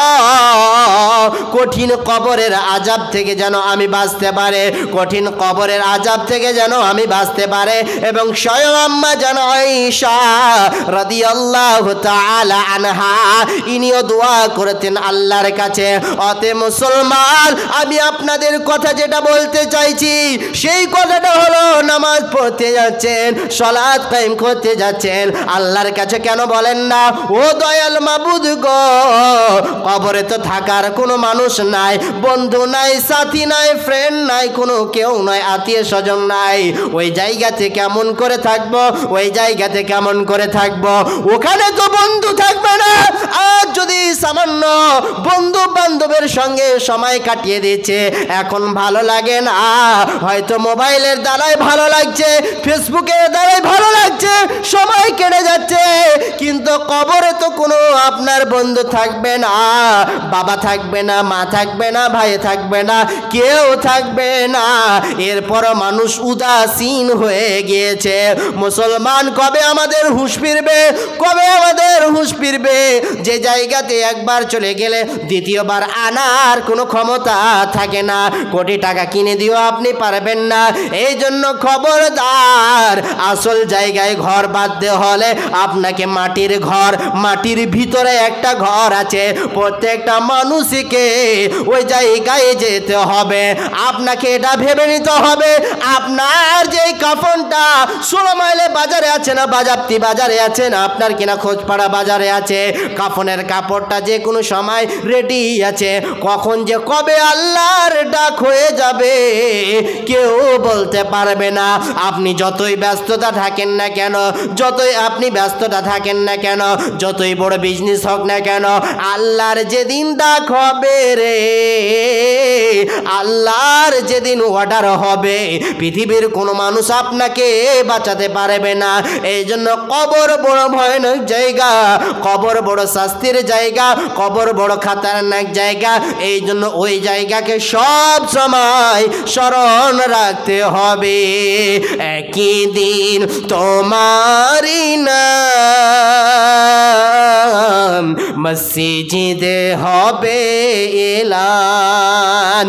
কঠিন কবরের আযাব থেকে যেন আমি বাঁচতে পারে, কঠিন কবরের আযাব থেকে যেন আমি বাঁচতে পারে। এবং স্বয়ং আম্মা জান আয়েশা রাদিয়াল্লাহু তাআলা আনহা ইনিও দোয়া করতেন আল্লাহর কাছে। অতএব মুসলমান আমি আপনাদের কথা যেটা বলতে চাইছি সেই কথাটা হলো নামাজ পড়তে যাচ্ছেন, সালাত কায়েম করতে যাচ্ছেন, আল্লাহর কাছে কেন বলেন না ও দয়াল মাবুদ গো কবরে তো থাকার কোনো মানুষ নাই, বন্ধু নাই, সাথী নাই, ফ্রেন্ড নাই, কোনো কেউ নয়, আত্মীয় স্বজন নাই, ওই জায়গাতে কেমন করে থাকবো, ওই জায়গাতে কেমন করে থাকবো, ওখানে তো বন্ধু থাকবে না। আর যদি সামান্য বন্ধু বান্ধবের সঙ্গে সময় কাটিয়ে দিচ্ছে এখন ভালো লাগে না, হয়তো মোবাইলের দ্বারাই ভালো লাগছে, ফেসবুকের দ্বারাই ভালো লাগছে, সময় কেটে যাচ্ছে, কিন্তু কবরে তো কোনো আপনার বন্ধু থাকবে না, বাবা থাকবে না, মা থাকবে না, ভাই থাকবে না, কেউ থাকবে না। এরপর মানুষ উদাসীন হয়ে গিয়েছে। মুসলমান কবে আমাদের হুঁশ ফিরবে, কবে আমাদের হুঁশ ফিরবে? যে জায়গাতে একবার চলে গেলে দ্বিতীয়বার আনার কোনো ক্ষমতা থাকে না, কোটি টাকা কিনে দিও আপনি পারবেন না। এই জন্য খবরদার, আসল জায়গায় ঘর বাঁধতে হলে আপনাকে মাটির ঘর, মাটির ভিতরে একটা ঘর আছে, প্রত্যেকটা মানুষকে ওই জায়গায় যেতে হবে। আপনাকে এটা ভেবে নিতে হবে আপনার যে কাফনটা 16 মাইলে বাজারে আছে না বাজাপ্তি বাজারে আছে না আপনার কিনা খোঁজপাড়া বাজারে আছে, কাফনের কাপড়টা যে কোনো সময় রেডি আছে, কখন যে কবে আল্লাহর ডাক হয়ে যাবে কেউ বলতে পারবে না। আপনি যতই ব্যস্ততা থাকেন না কেন, যতই আপনি ব্যস্ততা থাকেন না কেন, যতই বড় বিজনেস হোক না কেন, আল্লাহর যেদিন ডাক হবে রে, আল্লাহর যেদিন অর্ডার হবে পৃথিবীর কোনো মানুষ আপনাকে বাঁচাতে পারবে না। এই জন্য কবর বড় ভয়ানক জায়গা, কবর বড় শাস্তির জায়গা, কবর বড় খাতারনাক জায়গা। এই জন্য ওই জায়গাকে সব সময় স্মরণ রাখতে হবে। একই দিন তোমারি নাম মসজিদে হবে এলান,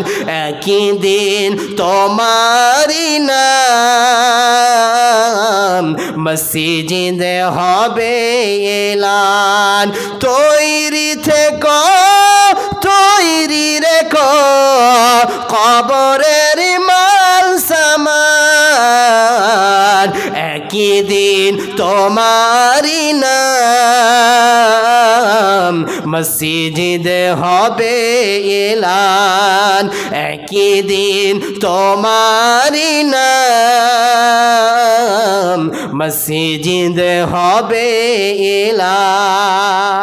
একই দিন তোমারি নাম মসজিদে হবে এলান। তৈরি থেকো, তৈরি রেখো কবরের মাল সামান, একই দিন তোমারি নাম মসজিদে হবে এলান, একই দিন তোমারি নাম মসজিদে হবে এলান।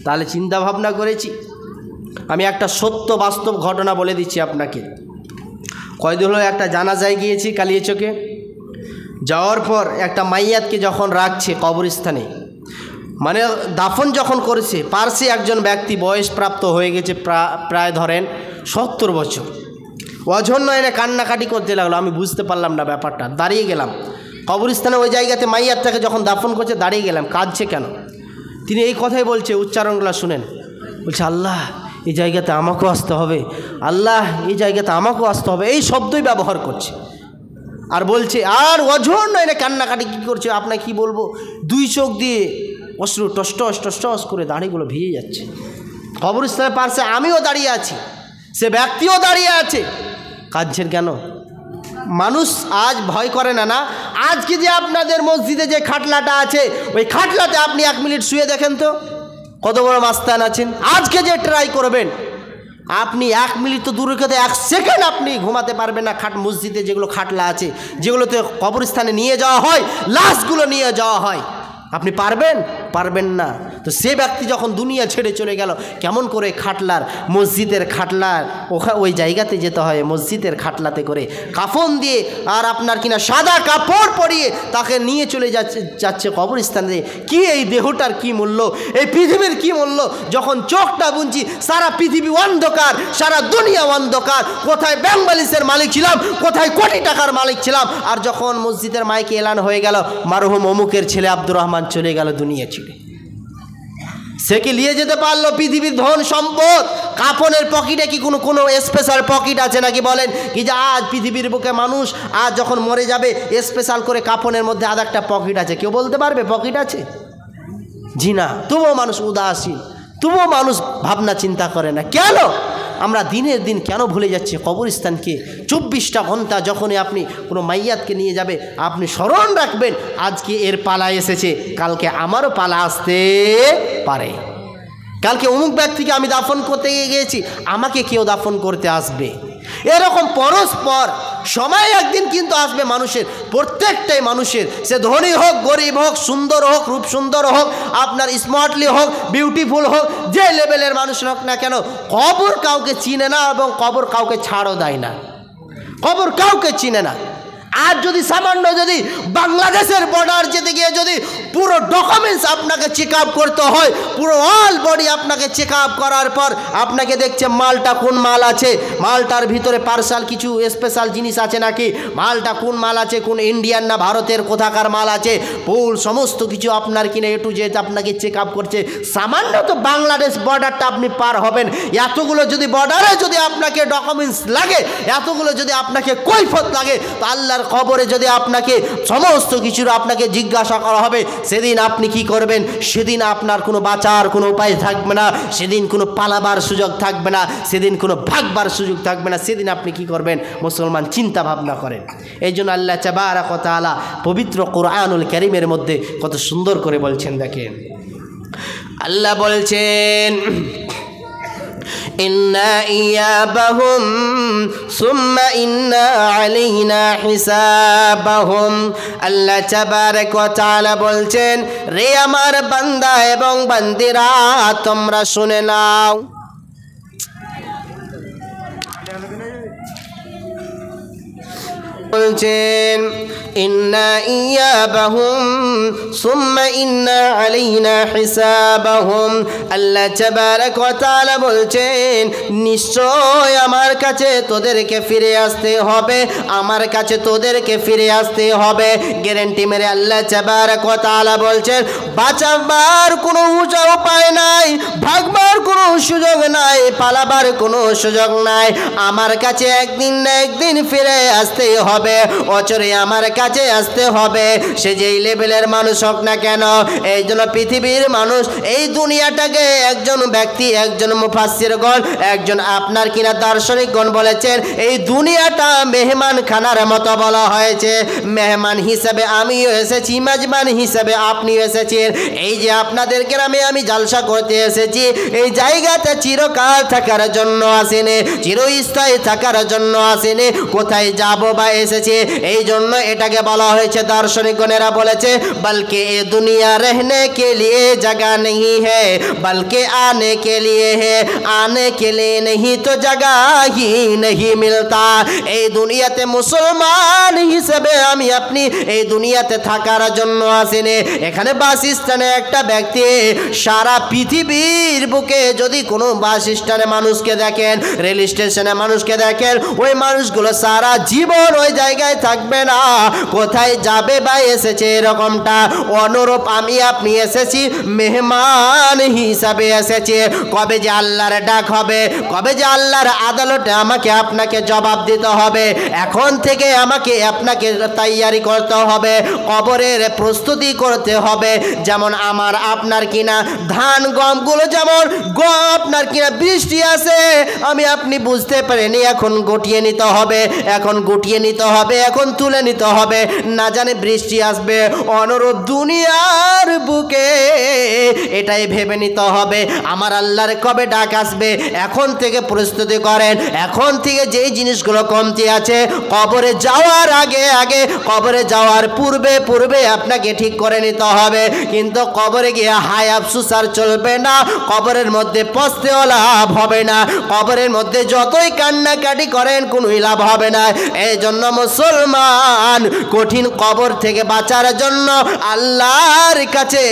তাহলে চিন্তা ভাবনা করেছি। আমি একটা সত্য বাস্তব ঘটনা বলে দিচ্ছি আপনাকে। কয়দিন হলো একটা জানাজায় গিয়েছি কালিয়াচকে। যাওয়ার পর একটা মাইয়াতকে যখন রাখছে কবরস্থানে, মানে দাফন যখন করেছে, পার্শ্বে একজন ব্যক্তি বয়সপ্রাপ্ত হয়ে গেছে, প্রায় ধরেন 70 বছর, অজন্য এনে কান্নাকাটি করতে লাগলো। আমি বুঝতে পারলাম না ব্যাপারটা, দাঁড়িয়ে গেলাম কবরস্থানে ওই জায়গাতে। মাইয়াতটাকে যখন দাফন করছে দাঁড়িয়ে গেলাম, কাঁদছে কেন? তিনি এই কথাই বলছে, উচ্চারণগুলো শুনেন, বলছে আল্লাহ এই জায়গাতে আমাকেও আসতে হবে, আল্লাহ এই জায়গাতে আমাকেও আসতে হবে, এই শব্দই ব্যবহার করছে। আর বলছে, আর অঝর নয় না কান্নাকাটি কী করছে আপনাকে কি বলবো, 2 চোখ দিয়ে অশ্রু টস টস টস করে দাড়িগুলো ভিজে যাচ্ছে। কবরস্থানের পাশে আমিও দাঁড়িয়ে আছি, সে ব্যক্তিও দাঁড়িয়ে আছে, কাঁদছেন কেন? মানুষ আজ ভয় করে না। না, আজকে যে আপনাদের মসজিদে যে খাটলাটা আছে, ওই খাটলাতে আপনি 1 মিনিট শুয়ে দেখেন তো, কত বড় মাস্তান আছেন। আজকে যে ট্রাই করবেন, আপনি 1 মিনিট তো দূরের কথা 1 সেকেন্ড আপনি ঘুমাতে পারবেন না। খাট মসজিদে যেগুলো খাটলা আছে, যেগুলোতে কবরস্থানে নিয়ে যাওয়া হয়, লাশগুলো নিয়ে যাওয়া হয়, আপনি পারবেন? পারবেন না। তো সে ব্যক্তি যখন দুনিয়া ছেড়ে চলে গেল, কেমন করে খাটলার, মসজিদের খাটলার ওই জায়গাতে যেতে হয়, মসজিদের খাটলাতে করে কাফন দিয়ে আর আপনার কিনা সাদা কাপড় পরিয়ে তাকে নিয়ে চলে যাচ্ছে কবরস্থানে। কি এই দেহটার কি মূল্য, এই পৃথিবীর কি মূল্য? যখন চোখটা বুনছি সারা পৃথিবী অন্ধকার, সারা দুনিয়া অন্ধকার। কোথায় ব্যাংক ব্যালেন্সের মালিক ছিলাম, কোথায় কোটি টাকার মালিক ছিলাম। আর যখন মসজিদের মাইকে এলান হয়ে গেল মারহুম অমুকের ছেলে আব্দুর রহমান চলে গেল দুনিয়া ছেড়ে, সে কি নিয়ে যেতে পারলো পৃথিবীর ধন সম্পদ? কাফনের পকেটে কি কোনো স্পেশাল পকেট আছে নাকি? বলেন কি যে আজ পৃথিবীর বুকে মানুষ আজ যখন মরে যাবে স্পেশাল করে কাফনের মধ্যে আধ একটা পকেট আছে? কেউ বলতে পারবে পকেট আছে? জি না। তবুও মানুষ উদাসীন, তবুও মানুষ ভাবনা চিন্তা করে না। কেন আমরা দিনের দিন কেন ভুলে যাচ্ছি কবরস্থানকে? 24টা ঘন্টা যখনই আপনি কোনো মাইয়াতকে নিয়ে যাবে, আপনি স্মরণ রাখবেন আজকে এর পালা এসেছে, কালকে আমারও পালা আসতে পারে। কালকে অমুক ব্যক্তিকে আমি দাফন করতে গিয়েছি, আমাকে কেউ দাফন করতে আসবে। এরকম পরস্পর সময় একদিন কিন্তু আসবে মানুষের, প্রত্যেকটাই মানুষের, সে ধনী হোক, গরিব হোক, সুন্দর হোক, রূপ সুন্দর হোক, আপনার স্মার্টলি হোক, বিউটিফুল হোক, যে লেভেলের মানুষ হোক না কেন, কবর কাউকে চিনে না এবং কবর কাউকে ছাড়ও দেয় না। কবর কাউকে চিনে না। আর যদি সামান্য যদি বাংলাদেশের বর্ডার যেতে গিয়ে যদি পুরো ডকুমেন্টস আপনাকে চেক আপ করতে হয়, পুরো অল বডি আপনাকে চেক আপ করার পর আপনাকে দেখছে মালটা কোন মাল আছে, মালটার ভিতরে পার্সাল কিছু স্পেশাল জিনিস আছে নাকি, মালটা কোন মাল আছে, কোন ইন্ডিয়ান না ভারতের কোথাকার মাল আছে, ফুল সমস্ত কিছু আপনার কিনে এ টু জেড আপনাকে চেক আপ করছে। সামান্য তো বাংলাদেশ বর্ডারটা আপনি পার হবেন, এতগুলো যদি বর্ডারে যদি আপনাকে ডকুমেন্টস লাগে, এতগুলো যদি আপনাকে কৈফত লাগে, তো আল্লাহর কবরে যদি আপনাকে সমস্ত কিছুর আপনাকে জিজ্ঞাসা করা হবে, সেদিন আপনি কি করবেন? সেদিন আপনার কোনো বাঁচার কোনো উপায় থাকবে না, সেদিন কোনো পালাবার সুযোগ থাকবে না, সেদিন কোনো ভাগবার সুযোগ থাকবে না। সেদিন আপনি কি করবেন? মুসলমান চিন্তা ভাবনা করেন। এই জন্য আল্লাহ তাবারক ওয়া তাআলা পবিত্র কোরআনুল কারীমের মধ্যে কত সুন্দর করে বলছেন, দেখেন আল্লাহ বলছেন ইন্না ইয়াবাহুম সুম্মা ইন্না আলাইনা হিসাবাহুম। আল্লাহ তাবারক ওয়া তাআলা বলছেন, রে আমার বান্দা এবং বান্দিরা, তোমরা শুনে নাও। বলছেন ইন্না ইয়াবাহুম সুম্মা ইন্না আলাইনা হিসাবাহুম। আল্লাহ তাবারক ওয়া তাআলা বলছেন, নিশ্চয় আমার কাছে তোদেরকে ফিরে আসতে হবে, আমার কাছে তোদেরকে ফিরে আসতে হবে। গ্যারান্টি মেরে আল্লাহ তাবারক ওয়া তাআলা বলছেন, বাঁচাবার কোনো উপায় নাই, ভাগবার কোনো সুযোগ নাই, পালাবার কোনো সুযোগ নাই। আমার কাছে একদিন না একদিন ফিরে আসতে হবে, অচরে আমার কাছে আসতে হবে, সে যেই লেভেলের মানুষ হোক না কেন। এই জন্য পৃথিবীর মানুষ এই দুনিয়াটাকে একজন ব্যক্তি, একজন মুফাসসিরগণ, একজন আপনার কিনা দার্শনিকগণ বলেছেন, এই দুনিয়াটা মেহমান খানার মতো বলা হয়েছে। মেহমান হিসাবে আমিও এসেছি, মেজবান হিসাবে আপনিও এসেছেন। এই যে আপনাদের গ্রামে আমি জালসা করতে এসেছি, এই জায়গাতে চিরকাল থাকার জন্য আসেনি, চিরস্থায়ী থাকার জন্য আসেনি, কোথায় যাব বা এসেছি। এই জন্য এটাকে বলা হয়েছে, দার্শনিকগণেরা বলেছে, বলকে এ দুনিয়া रहने के लिए जगह नहीं है, बल्कि आने के लिए है, आने के लिए नहीं तो जगह ही नहीं मिलता। এই দুনিয়াতে মুসলমান হিসেবে আমি আপনি এই দুনিয়াতে থাকার জন্য আসিনি। এখানে বাসস্থানে একটা ব্যক্তি সারা পৃথিবীর বুকে যদি কোনো বাসস্থানে মানুষকে দেখেন, রেল স্টেশনে মানুষকে দেখেন, ওই মানুষগুলো সারা জীবন ওই জায়গায় থাকবে না, কোথায় যাবে বা এসেছে এরকমটা। অনুরূপ আমি আপনি এসেছি মেহমান হিসাবে এসেছি। কবে যে আল্লাহর ডাক হবে, কবে যে আল্লাহর আদালতে আমাকে আপনাকে জবাব দিতে হবে, এখন থেকে আমাকে আপনাকে তৈয়ারি করতে হবে, কবরের প্রস্তুতি করতে হবে। যেমন আমার আপনার কিনা ধান গমগুলো যেমন আপনার কিনা বৃষ্টি আসে, আমি আপনি বুঝতে পারিনি, এখন গুটিয়ে নিতে হবে, এখন গুটিয়ে নিতে হবে, এখন তুলে নিতে হবে, না জানে বৃষ্টি আসবে। অনুরূপ দুনিয়ার বুকে এটাই ভেবে নিতে হবে আমার আল্লাহর কবে ডাক আসবে। এখন থেকে প্রস্তুতি করেন, এখন থেকে যেই জিনিসগুলো কমতি আছে কবরে যাওয়ার আগে আগে, কবরে যাওয়ার পূর্বে পূর্বে আপনাকে ঠিক করে নিতে হবে। কিন্তু কবরে গিয়ে হায় আফসোস আর চলবে না, কবরের মধ্যে পস্তেও লাভ হবে না, কবরের মধ্যে যতই কান্নাকাটি করেন কোনোই লাভ হবে না। এই জন্য মুসলমান কঠিন কবর থেকে বাঁচার জন্য আল্লাহর কাছে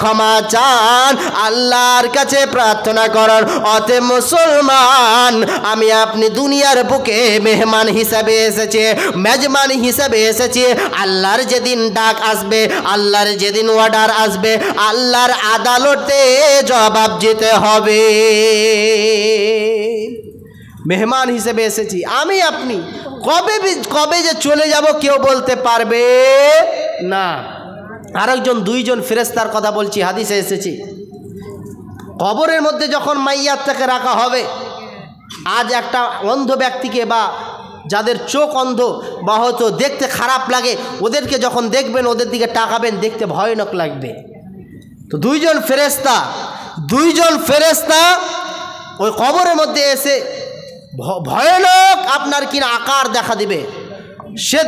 ক্ষমা চান, আল্লাহর কাছে প্রার্থনা করেন। অতএব মুসলমান আমি আপনি দুনিয়ার বুকে মেহমান হিসাবে এসেছে, মেজবান হিসাবে এসেছে। আল্লাহর যেদিন ডাক আসবে, আল্লাহর যেদিন অর্ডার আসবে, আল্লাহর আদালতে জবাব দিতে হবে। মেহমান হিসেবে এসেছি আমি আপনি, কবে যে চলে যাব কেউ বলতে পারবে না। আরেকজন দুইজন ফেরেশতার কথা বলছি, হাদিসে এসেছি। কবরের মধ্যে যখন মাইয়াতটাকে রাখা হবে, আজ একটা অন্ধ ব্যক্তিকে বা যাদের চোখ অন্ধ বা হয়তো দেখতে খারাপ লাগে ওদেরকে যখন দেখবেন ওদের দিকে তাকাবেন, দেখতে ভয়ানক লাগবে। তো দুইজন ফেরেশতা ওই কবরের মধ্যে এসে ভয়ানক আপনার কিনা আকার দেখা দিবে। সে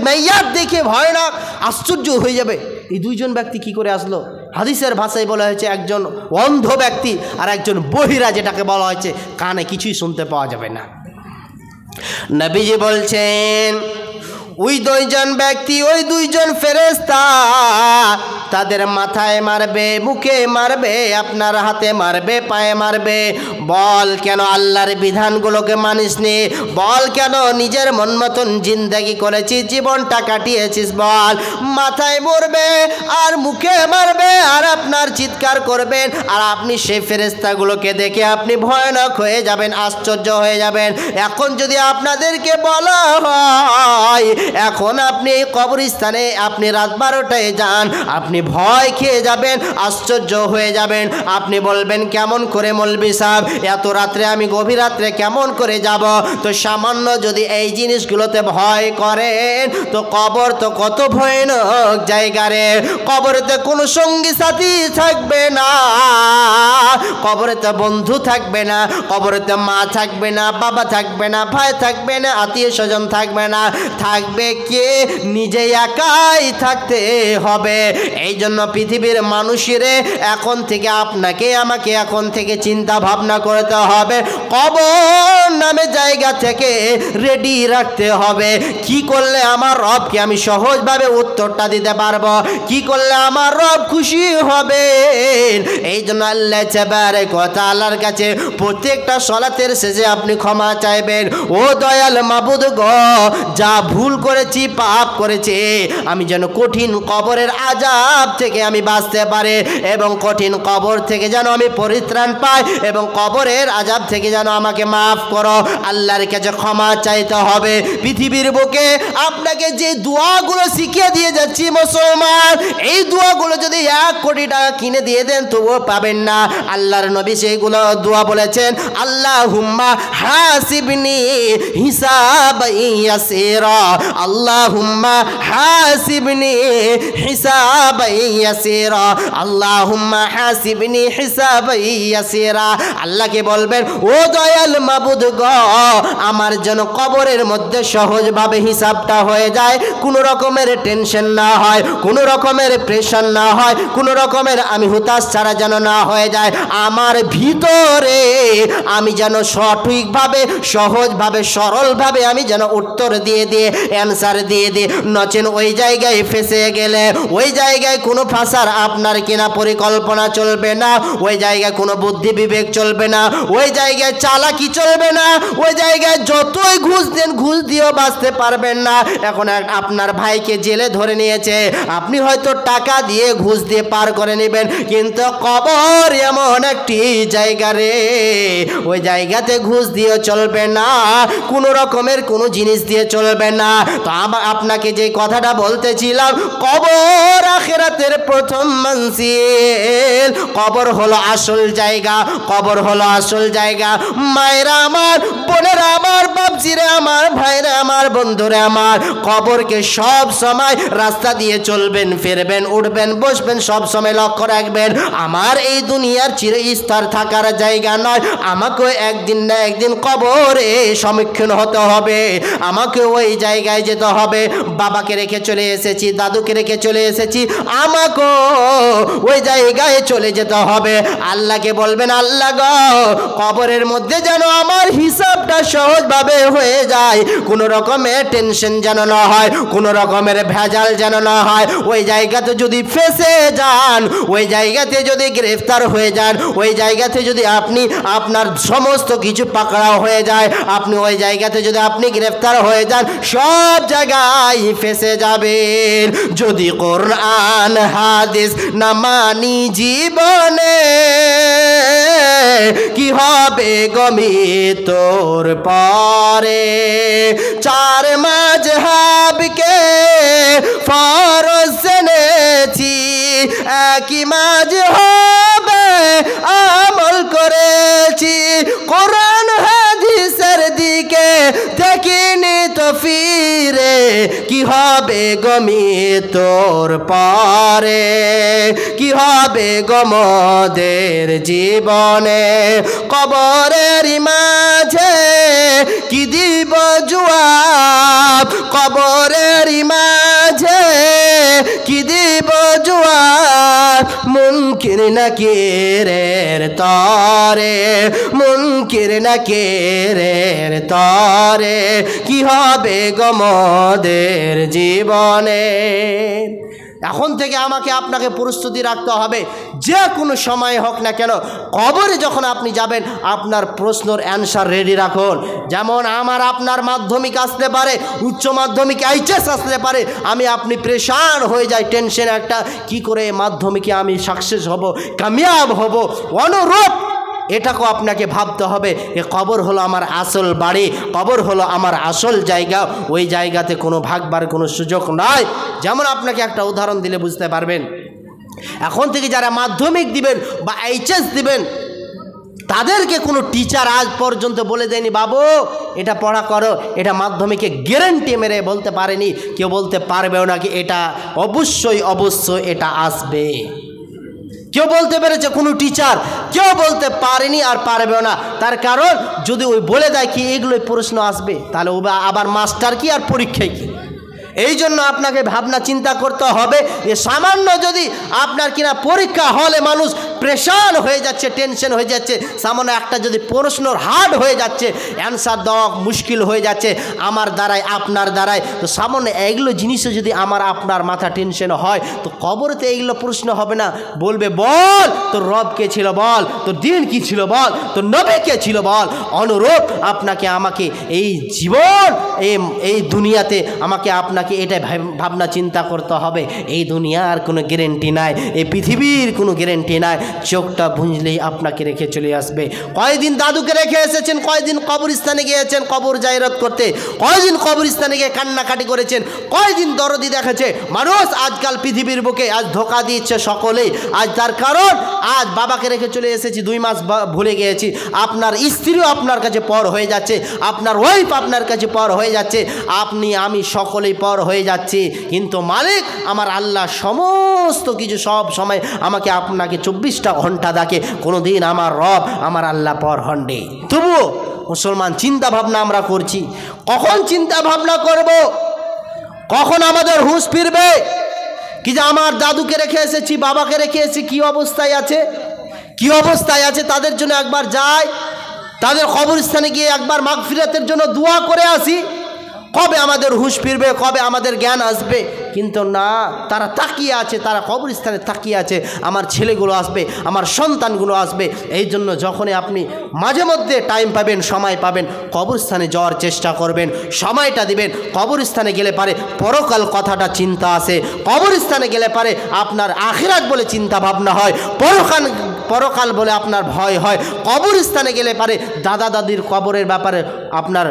মাইয়াত দেখে ভয়ানক আশ্চর্য হয়ে যাবে, এই দুইজন ব্যক্তি কি করে আসলো। হাদিসের ভাষায় বলা হয়েছে একজন অন্ধ ব্যক্তি আর একজন বহিরা, যেটাকে বলা হয়েছে কানে কিছুই শুনতে পাওয়া যাবে না। নবীজি বলছেন ওই দুইজন ব্যক্তি, ওই দুইজন ফেরেশতা তাদের মাথায় মারবে, মুখে মারবে, আপনার হাতে মারবে, পায়ে মারবে। বল কেন আল্লাহর বিধানগুলোকে মানিসনি? বল কেন নিজের মন মতন জিন্দেগি করেছিস, জীবনটা কাটিয়েছিস? বল। মাথায় মারবে আর মুখে মারবে আর আপনার চিৎকার করবেন, আর আপনি সেই ফেরেশতাগুলোকে দেখে আপনি ভয়ানক হয়ে যাবেন, আশ্চর্য হয়ে যাবেন। এখন যদি আপনাদেরকে বলা হয় এখন আপনি এই কবরস্থানে আপনি রাত 12টায় যান, আপনি ভয় খেয়ে যাবেন, আশ্চর্য হয়ে যাবেন। আপনি বলবেন কেমন করে মৌলভী সাহেব এত রাত্রে আমি গভীর রাত্রে কেমন করে যাব? তো সামান্য যদি এই জিনিসগুলোতে ভয় করেন তো কবর তো কত ভয়ানক জায়গা রে। কবরেতে কোনো সঙ্গী সাথী থাকবে না, কবরেতে বন্ধু থাকবে না, কবরেতে মা থাকবে না, বাবা থাকবে না, ভাই থাকবে না, আত্মীয় স্বজন থাকবে না, থাকবে কে? নিজে একাই থাকতে হবে। এই জন্য পৃথিবীর মানুষেরে এখন থেকে আপনাকে আমাকে এখন থেকে চিন্তা ভাবনা করতে হবে, কবর নামে জায়গা থেকে রেডি রাখতে হবে। কি করলে আমার রবকে আমি সহজভাবে উত্তরটা দিতে পারবো, কি করলে আমার রব খুশি হবে। এই জন্য আল্লাহ তাবারক ওয়া তাআলার কাছে প্রত্যেকটা সালাতের শেষে আপনি ক্ষমা চাইবেন। ও দয়াল মাবুদ গো, যা ভুল করেছি, পাপ করেছি, আমি যেন কঠিন কবরের আযাব থেকে আমি বাঁচতে পারি এবং কঠিন কবর থেকে যেন আমি পরিত্রাণ পাই এবং কবরের আযাব থেকে যেন আমাকে মাফ করো। আল্লাহর কাছে ক্ষমা চাইতে হবে। পৃথিবীর বুকে আপনাকে যে দোয়াগুলো শিখিয়ে দিয়ে যাচ্ছি মুসলমান, এই দোয়াগুলো যদি 1 কোটি টাকা কিনে দিয়ে দেন তবুও পাবেন না। আল্লাহর নবী সেইগুলো দোয়া বলেছেন, আল্লাহুম্মা হাসিবনি হিসাবান ইয়াসিরা, আল্লাহুম্মা হাসিবনি হিসাবান ইয়াসিরা, আল্লাহুম্মা হাসিবনি হিসাবান ইয়াসিরা। আল্লাহকে বলবেন ও দয়াল মাবুদ গো, আমার যেন কবরের মধ্যে সহজভাবে হিসাবটা হয়ে যায়, কোনো রকমের টেনশন না হয়, কোনো রকমের প্রেশার না হয়, কোনো রকমের আমি হুতাশ ছাড়া যেন না হয়ে যায়। আমার ভিতরে আমি যেন সঠিকভাবে, সহজভাবে, সরলভাবে আমি যেন উত্তর দিয়ে অ্যান্সার দিয়ে নচেন ওই জায়গায় ফেসে গেলে, ওই জায়গায় কোনো ফাঁসার আপনার কিনা পরিকল্পনা চলবে না, ওই জায়গায় কোনো বুদ্ধি বিবেক চলবে না, ওই জায়গায় চালাকি চলবে না, ওই জায়গায় যতই ঘুষ দেন ঘুষ দিয়েও বাঁচতে পারবেন না। এখন আপনার ভাইকে জেলে ধরে নিয়েছে, আপনি হয়তো টাকা দিয়ে ঘুষ দিয়ে পার করে নেবেন, কিন্তু কবর এমন একটি জায়গা রে, ওই জায়গাতে ঘুষ দিয়ে চলবে না, কোনো রকমের কোনো জিনিস দিয়ে চলবে না। তো আপনাকে যে কথাটা বলতেছিলাম, কবর আখিরাতের প্রথম মঞ্জিল, কবর হলো আসল জায়গা, কবর হলো আসল জায়গা। মায়েরা আমার, বোনেরা আমার, আমার বাপজিরে আমার ভাইরে আমার বন্ধুরে আমার, কবরকে সব সময় রাস্তা দিয়ে চলবেন, ফিরবেন, উঠবেন, বসবেন, সব সময় লক্ষ্য রাখবেন আমার এই দুনিয়ার চিরস্থায়ী থাকার জায়গা নয়। আমাকে একদিন না একদিন কবরে সম্মুখীন হতে হবে, আমাকে ওই জায়গায় যেতে হবে। বাবাকে রেখে চলে এসেছি, দাদুকে রেখে চলে এসেছি, আমাকে ওই জায়গায় চলে যেতে হবে। আল্লাহকে বলবেন, আল্লাহ গো, কবরের মধ্যে যেন আমার হিসাবটা সহজভাবে হয়ে যায়, কোনো রকমের টেনশন যেন না হয়, কোনো রকমের ভেজাল যেন না হয়। ওই জায়গাতে যদি ফেসে যান, ওই জায়গাতে যদি গ্রেফতার হয়ে যান, ওই জায়গাতে যদি আপনি আপনার সমস্ত কিছু পাকড়াও হয়ে যায়, আপনি ওই জায়গাতে যদি আপনি গ্রেফতার হয়ে যান, সব জায়গায় ফেসে যাবেন। যদি কোরআন হাদিস না মানি জীবনে, কি হবে গমি তোর পরে। চার মাযহাবকে ফরজ জেনেছি, একই মাযহাবে আমল করেছি, কোরআন হাদিসের দিকে দেখিনি তো ফিরে, কি হবে গমি তোর পরে, কি হবে গমদের জীবনে। কবরের মাঝে কি দিব জবাব, কবরের মাঝে কি দিব জবাব, মুনকির নাকিরের তরে, মুনকির নাকিরের তরে, কি হবে গমদের জীবনে। এখন থেকে আমাকে আপনাকে প্রস্তুতি রাখতে হবে, যে কোনো সময় হোক না কেন, কবরে যখন আপনি যাবেন আপনার প্রশ্নের অ্যান্সার রেডি রাখুন। যেমন আমার আপনার মাধ্যমিক আসতে পারে, উচ্চ মাধ্যমিক এইচএস আসতে পারে, আমি আপনি পরেশান হয়ে যাই, টেনশন একটা, কি করে মাধ্যমিকে আমি সাকসেস হব, কামিয়াব হব। অনুরূপ এটাকেও আপনাকে ভাবতে হবে, এ কবর হলো আমার আসল বাড়ি, কবর হলো আমার আসল জায়গা, ওই জায়গাতে কোনো ভাগবার কোনো সুযোগ নয়। যেমন আপনাকে একটা উদাহরণ দিলে বুঝতে পারবেন, এখন থেকে যারা মাধ্যমিক দিবেন বা এইচএস দিবেন, তাদেরকে কোনো টিচার আজ পর্যন্ত বলে দেয়নি বাবু এটা পড়া করো, এটা মাধ্যমিকে গ্যারান্টি মেরে বলতে পারেনি, কেউ বলতে পারবেও না কি এটা অবশ্যই অবশ্যই এটা আসবে। কেউ বলতে পেরেছে কোনো টিচার, কেউ বলতে পারেনি আর পারবেও না। তার কারণ যদি ওই বলে দেয় কি এগুলোই প্রশ্ন আসবে, তাহলে ও আবার মাস্টার কি আর পরীক্ষায় কি। এই জন্য আপনাকে ভাবনা চিন্তা করতে হবে যে সামান্য যদি আপনার কিনা পরীক্ষা হলে মানুষ প্রেশান হয়ে যাচ্ছে, টেনশন হয়ে যাচ্ছে, সামান্য একটা যদি প্রশ্নর হার্ড হয়ে যাচ্ছে, অ্যান্সার দেওয়া মুশকিল হয়ে যাচ্ছে আমার দ্বারাই আপনার দ্বারাই, তো সামান্য এইগুলো জিনিসে যদি আমার আপনার মাথা টেনশন হয়, তো কবরেতে এইগুলো প্রশ্ন হবে না। বলবে বল তোর রব কে ছিল, বল তোর দিন কি ছিল, বল তোর নবী কে ছিল, বল। অনুরূপ আপনাকে আমাকে এই জীবন এই দুনিয়াতে আমাকে আপনাকে এটাই ভাবনা চিন্তা করতে হবে, এই দুনিয়ার কোনো গ্যারেন্টি নাই, এই পৃথিবীর কোনো গ্যারেন্টি নাই। চোখটা বুঝলেই আপনাকে রেখে চলে আসবে। কয়দিন দাদুকে রেখে এসেছেন, কয়দিন কবরস্থানে গিয়েছেন কবর জায়রাত করতে, কয়দিন কবরস্থানে গিয়ে কান্নাকাটি করেছেন, কয়দিন দরদি দেখেছে মানুষ। আজকাল পৃথিবীর বুকে আজ ধোকা দিচ্ছে সকলেই। আজ তার কারণ আজ বাবাকে রেখে চলে এসেছি, 2 মাস ভুলে গিয়েছি, আপনার স্ত্রীও আপনার কাছে পর হয়ে যাচ্ছে, আপনার ওয়াইফ আপনার কাছে পর হয়ে যাচ্ছে, আপনি আমি সকলেই পর হয়ে যাচ্ছি। কিন্তু মালিক আমার আল্লাহ সমস্ত কিছু সব সময় আমাকে আপনাকে 24টা ঘন্টা দেখে, কোনো দিন আমার রব আমার আল্লাহ পর হন্ডে। তবুও মুসলমান চিন্তা ভাবনা আমরা করছি, কখন চিন্তা ভাবনা করব, কখন আমাদের হুঁশ ফিরবে কি যে আমার দাদুকে রেখে এসেছি, বাবাকে রেখে এসেছি, কী অবস্থায় আছে, কী অবস্থায় আছে, তাদের জন্য একবার যাই, তাদের কবরস্থানে গিয়ে একবার মাগফিরাতের জন্য দোয়া করে আসি। কবে আমাদের হুঁশ ফিরবে, কবে আমাদের জ্ঞান আসবে? কিন্তু না, তারা তাকিয়ে আছে, তারা কবরস্থানে তাকিয়ে আছে, আমার ছেলেগুলো আসবে, আমার সন্তানগুলো আসবে। এই জন্য যখনই আপনি মাঝে মধ্যে টাইম পাবেন, সময় পাবেন, কবরস্থানে যাওয়ার চেষ্টা করবেন, সময়টা দিবেন। কবরস্থানে গেলে পারে পরকাল কথাটা চিন্তা আসে, কবরস্থানে গেলে পারে আপনার আখিরাত বলে চিন্তা ভাবনা হয়, পরকাল বলে আপনার ভয় হয়। কবরস্থানে গেলে পারে দাদা দাদির কবরের ব্যাপারে আপনার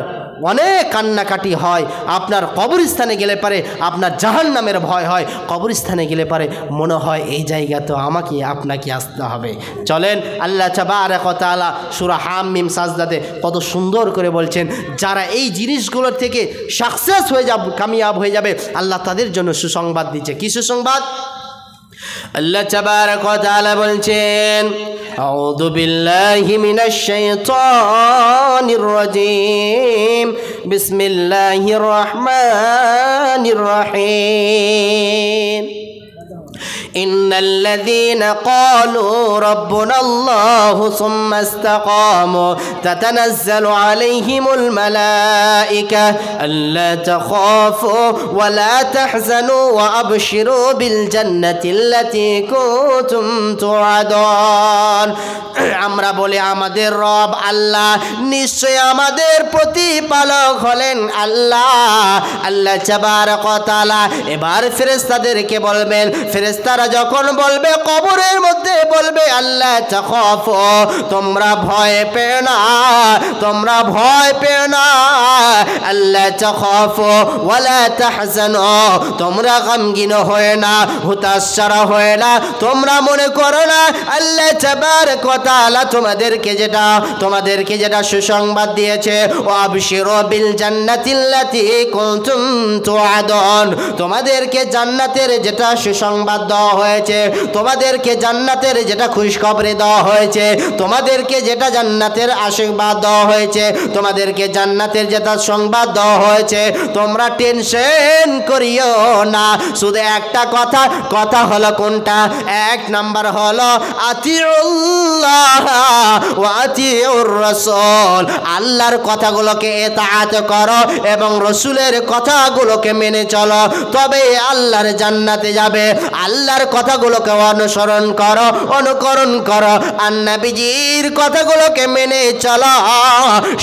অনেক কান্নাকাটি হয়। আপনার কবরস্থানে গেলে পারে আপনার জাহান্নামের ভয় হয়, কবরস্থানে গেলে পারে মনে হয় এই জায়গা তো আমাকে আপনাকে আসতে হবে। চলেন আল্লাহ তাবারক ওয়া তাআলা সূরা হামিম সাজদাতে কত সুন্দর করে বলছেন, যারা এই জিনিসগুলোর থেকে সাকসেস হয়ে যাবে, কামিয়াব হয়ে যাবে, আল্লাহ তাদের জন্য সুসংবাদ দিচ্ছে। কি সুসংবাদ? আল্লাহ তাবারক ওয়া তাআলা বলছেন, আউযু বিল্লাহি মিনাশ শাইতানির রাজীম, বিসমিল্লাহির রহমানির রহিম। إن الذين قالوا ربنا الله ثم استقاموا تتنزل عليهم الملائكة ألا تخافوا ولا تحزنوا وأبشروا بالجنة التي كنتم توعدون। আমরা বলি আমাদের রব আল্লাহ, নিশ্চয় আমাদের প্রতিপালক হলেন আল্লাহ। আল্লাহ তাবারক ওয়া তাআলা এবার ফেরেশতাদেরকে বলবেন, ফেরেশতারা যখন বলবে, কবরের মধ্যে বলবে, আল্লাহ তাখাফু, তোমরা ভয় পেও না, তোমরা ভয় পেও না, আল্লাহ তাখাফু ওয়ালা তাহজানু, তোমরা গমগীন হয় না, হতাশারা হয় না, তোমরা মনে করো না আল্লাহ তাবারক ওয়া তাআলা তোমাদেরকে যেটা সুসংবাদ দিয়েছে, ও আবশিরু বিল জান্নাতিল্লাতী কুনতুম তুআদুন, তোমাদেরকে জান্নাতের যেটা সুসংবাদ দেওয়া হয়েছে, তোমাদেরকে জান্নাতের যেটা খুশখবরি দেওয়া হয়েছে, তোমাদেরকে যেটা জান্নাতের আশীর্বাদ দেওয়া হয়েছে, তোমাদেরকে জান্নাতের যেটা সংবাদ দেওয়া হয়েছে, তোমরা টেনশন করিও না। শুধু একটা কথা হলো কোনটা? এক নাম্বার হলো আতিউল্লাহ ওয়া আতিউর রাসূল, আল্লাহর কথাগুলোকে ইতাআত করো এবং রাসূলের কথাগুলোকে মেনে চলো, তবে আল্লাহর জান্নাতে যাবে। আল্লাহর কথাগুলোকে অনুকরণ করো, আর নবীজির কথাগুলোকে মেনে চলো,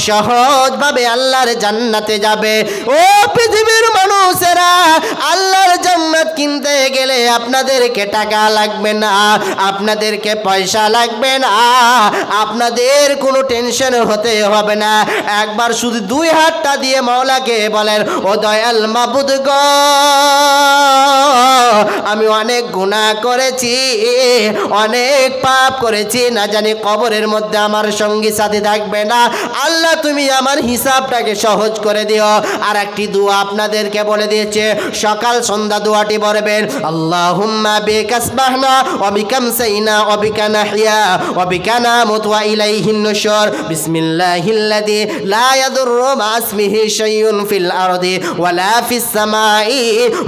সহজভাবে আল্লাহর জান্নাতে যাবে। ও পৃথিবীর মানুষেরা, আল্লাহর জান্নাত কিনতে গেলে আপনাদেরকে টাকা লাগবে না, আপনাদেরকে পয়সা লাগবে না, আপনাদের কোনো টেনশন হতে হবে না। একবার শুধু দুই হাতটা দিয়ে মাওলাকে বলেন, ও দয়াল মাবুদ গো, আমি অনেক গুনাহ করেছি, অনেক পাপ করেছি, না জানি কবরের মধ্যে আমার সঙ্গী সাথী থাকবে না, আল্লাহ তুমি আমার হিসাবটাকে সহজ করে দিও। আর একটি দোয়া আপনাদেরকে বলে দিয়েছে, সকাল সন্ধ্যা দোয়াটি পড়বেন, আল্লাহুম্মা বিকা আসবাহনা ওয়া বিকা আমসাইনা ওয়া বিকা নাহইয়া ওয়া বিকা নামুতু ওয়া ইলাইহিন নুশুর, বিসমিল্লাহিল্লাযী লা ইয়াদুররু মা ইসমিহি শাইউন ফিল আরদি ওয়া লা ফিস সামাই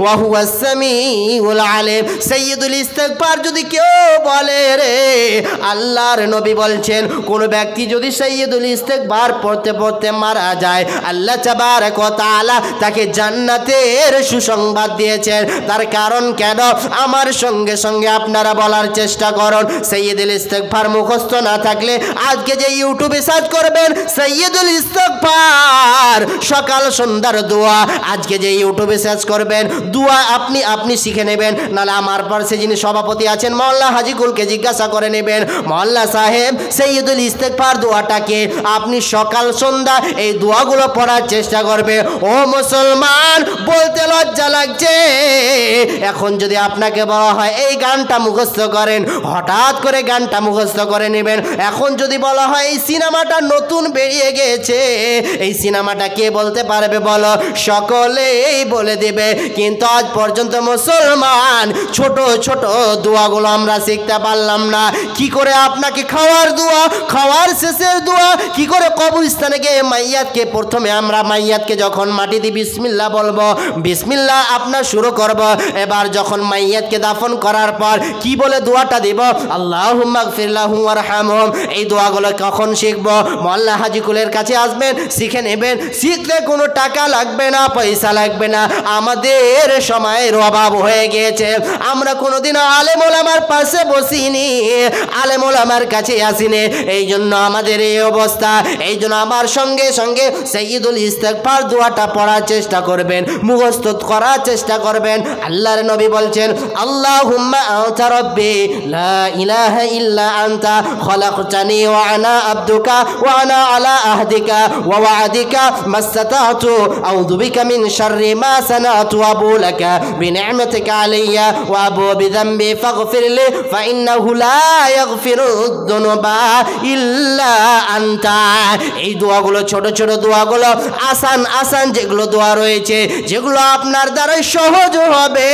ওয়া হুয়াস সামিউল আলিম। সাইয়্যিদুল ইস্তিগফার যদি কেউ বলে রে, আল্লাহর নবী বলছেন, কোন ব্যক্তি যদি সাইয়্যিদুল ইস্তিগফার পড়তে পড়তে মারা যায়, আল্লাহ তাবারক ওয়া তাআলা তাকে জান্নাতের সুসংবাদ দিয়েছেন। তার কারণ কেন? আমার সঙ্গে সঙ্গে আপনারা বলার চেষ্টা করুন। সাইয়্যিদুল ইস্তিগফার মুখস্থ না থাকলে আজকে যে ইউটিউবে সার্চ করবেন সাইয়্যিদুল ইস্তিগফার সকাল সন্ধ্যার দোয়া, আজকে যে ইউটিউবে সার্চ করবেন দোয়া আপনি শিখে নেবেন। নাহলে আমার পাশে যিনি সভাপতি আছেন মোল্লা হাজিকুলকে জিজ্ঞাসা করে নেবেন, মোল্লা সাহেব সাইয়্যিদুল ইস্তিগফার দোয়াটাকে আপনি সকাল সন্ধ্যা এই দোয়াগুলো পড়ার চেষ্টা করবে। ও মুসলমান, বলতে লজ্জা লাগছে, এখন যদি আপনাকে বলা হয় এই গানটা মুখস্থ করেন, হঠাৎ করে গানটা মুখস্থ করে নেবেন। এখন যদি বলা হয় এই সিনেমাটা নতুন বেরিয়ে গেছে, এই সিনেমাটা কে বলতে পারবে বলো? সকলেই বলে দেবে। কিন্তু আজ পর্যন্ত মুসলমান ছোট ছোট দোয়াগুলো আমরা শিখতে পারলাম না। কি করে আপনাকে খাওয়ার দোয়া, খাওয়ার শেষের দোয়া, কি করে কবরস্থানে গিয়ে মাইয়াতকে, প্রথমে আমরা মাইয়াতকে যখন মাটি দিই বিসমিল্লাহ বলবো, বিসমিল্লাহ আপনার শুরু করব। এবার যখন মাইয়াতকে দাফন করার পর কি বলে দোয়াটা দিব? আল্লাহুম্মা গফির লাহু ওয়ারহামহুম। এই দোয়াগুলো কখন শিখব? মোল্লা হাজিকুলের কাছে আসবেন, শিখে নেবেন। শিখলে কোনো টাকা লাগবে না, পয়সা লাগবে না। আমাদের সময়ের অভাব হয়ে গিয়েছে, আমরা কোনোদিন আলেম ওলামার পাশে বসিনি, আলেম ওলামার কাছে আসিনি, এই জন্য আমাদের এই অবস্থা। এই জন্য আমার সঙ্গে সঙ্গে সাইয়্যিদুল ইস্তিগফার দোয়াটা পড়ার চেষ্টা করবেন, মুখস্থ করার চেষ্টা করবেন। আল্লাহর নবী বলছেন, আল্লাহুম্মা আনতা রাব্বি লা ইলাহা ইলাহা ইল্লা আনতা খলাকতানি ওয়া আনা আবদুকা ওয়া আনা আলা আহদিকা ওয়া ওয়া'দিকা মাসতাতু আউযু বিকা মিন শাররি মা সানাতু ওয়া আবু লাকা বিনি'মাতিকা আলাইয়া ওয়া আবু বিযামবি ফাগফির লি ফাইন্নাহু লা ইয়াগফিরুদ যুনুবা ইল্লা আনতা। এই দোয়াগুলো ছোট ছোট দোয়াগুলো আসান আসান যেগুলো দোয়া রয়েছে, যেগুলো আপনার দ্বারাই সহজ হবে,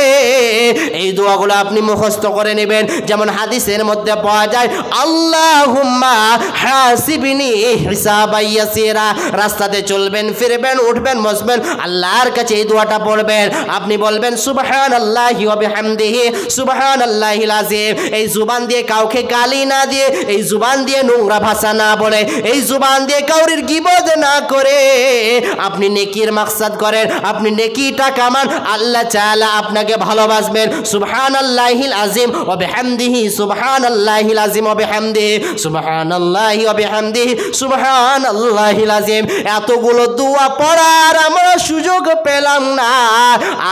এই দোয়াগুলো আপনি মুখস্থ করে নেবেন। যেমন হাদিসের মধ্যে পাওয়া যায়, আল্লাহুম্মা হাসিবনি হিসাবান ইয়াসিরা। রাস্তাতে চলবেন, ফিরবেন, উঠবেন, বসবেন, আল্লাহর কাছে এই দোয়াটা পড়বেন। আপনি বলবেন সুবহানাল্লাহি ওয়া বিহামদিহি সুবহানাল্লাহিল আযীম। এই জুবান দিয়ে কাউকে গালি না দিয়ে, এই জুবান দিয়ে নোংরা ভাষা না বলে, এই জুবান দিয়ে কাউরির গীবত না করে আপনি নেকির মাকসাদ করেন, আপনি নেকিটা কামান, আল্লাহ তাআলা আপনাকে ভালোবাসবেন। সুবহানাল্লাহিল আযীম ওয়া বিহামদিহি সুবহানাল্লাহিল আযীম ওয়া বিহামদিহি সুবহানাল্লাহি ওয়া বিহামদিহি সুবহানাল্লাহিল আযীম। এতগুলো দোয়া পড়ার আমরা সুযোগ পেলাম না।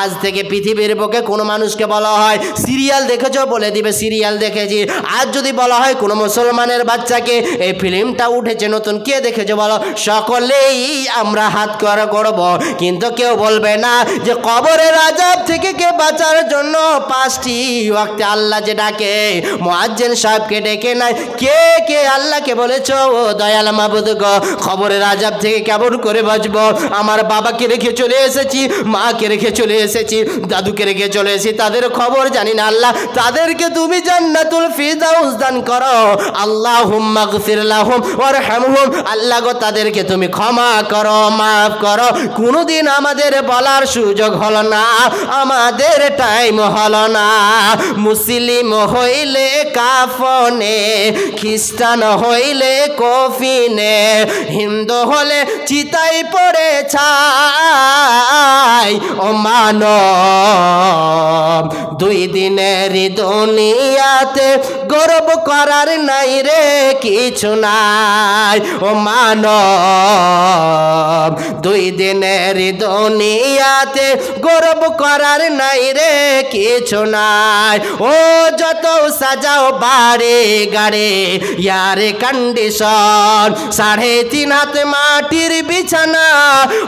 আজ থেকে পৃথিবীর বুকে কোনো মানুষকে বলা হয় সিরিয়াল দেখেছো, বলে দিবে সিরিয়াল দেখেছি। আজ যদি বলা হয় কোনো মুসলমানের বাচ্চাকে এই ফিল্মটা উঠেছে নতুন, কে দেখেছো বলো, সকলেই আমরা হাত করা করব, কিন্তু কেউ বলবে না যে কবরের আযাব থেকে কে বাঁচার জন্য 5টি ওয়াক্তে আল্লাহ যে ডাকে, মুয়াজ্জিন সাহেবকে ডেকে নাই, কে কে আল্লাহকে বলেছো ও দয়াল মাবুদ গো কবরের আযাব থেকে কেমন করে বাঁচবো? আমার বাবাকে রেখে চলে এসেছি, মাকে রেখে চলে এসেছি, দাদুকে রেখে চলে এসেছি, তাদের খবর জানি না আল্লাহ, তাদেরকে তুমি জান্নাতুল ফিরদাউস দান করো। আল্লাহুম্মা গফির লাহুম ওয়ারহামহুম। আল্লাহ গো তাদেরকে তুমি ক্ষমা করো, মাফ করো। কোনোদিন আমাদের বলার সুযোগ হলো না, আমাদের টাইম হলো না। মুসলিম হইলে কাফনে, খ্রিস্টান হইলে কফিনে, হিন্দু হলে চিতাই পড়ে ছাই। ও মানব, 2 দিনের দুনিয়াতে গর্ব করার নাই রে কিছু নাই। ও মানব, 2 দিনের দুনিয়াতে গর্ব করার নাই রে কিছু নাই। ও যত সাজাও বাড়ি গাড়ি ইয়ার কন্ডিশন, 3.5 হাত মাটির বিছানা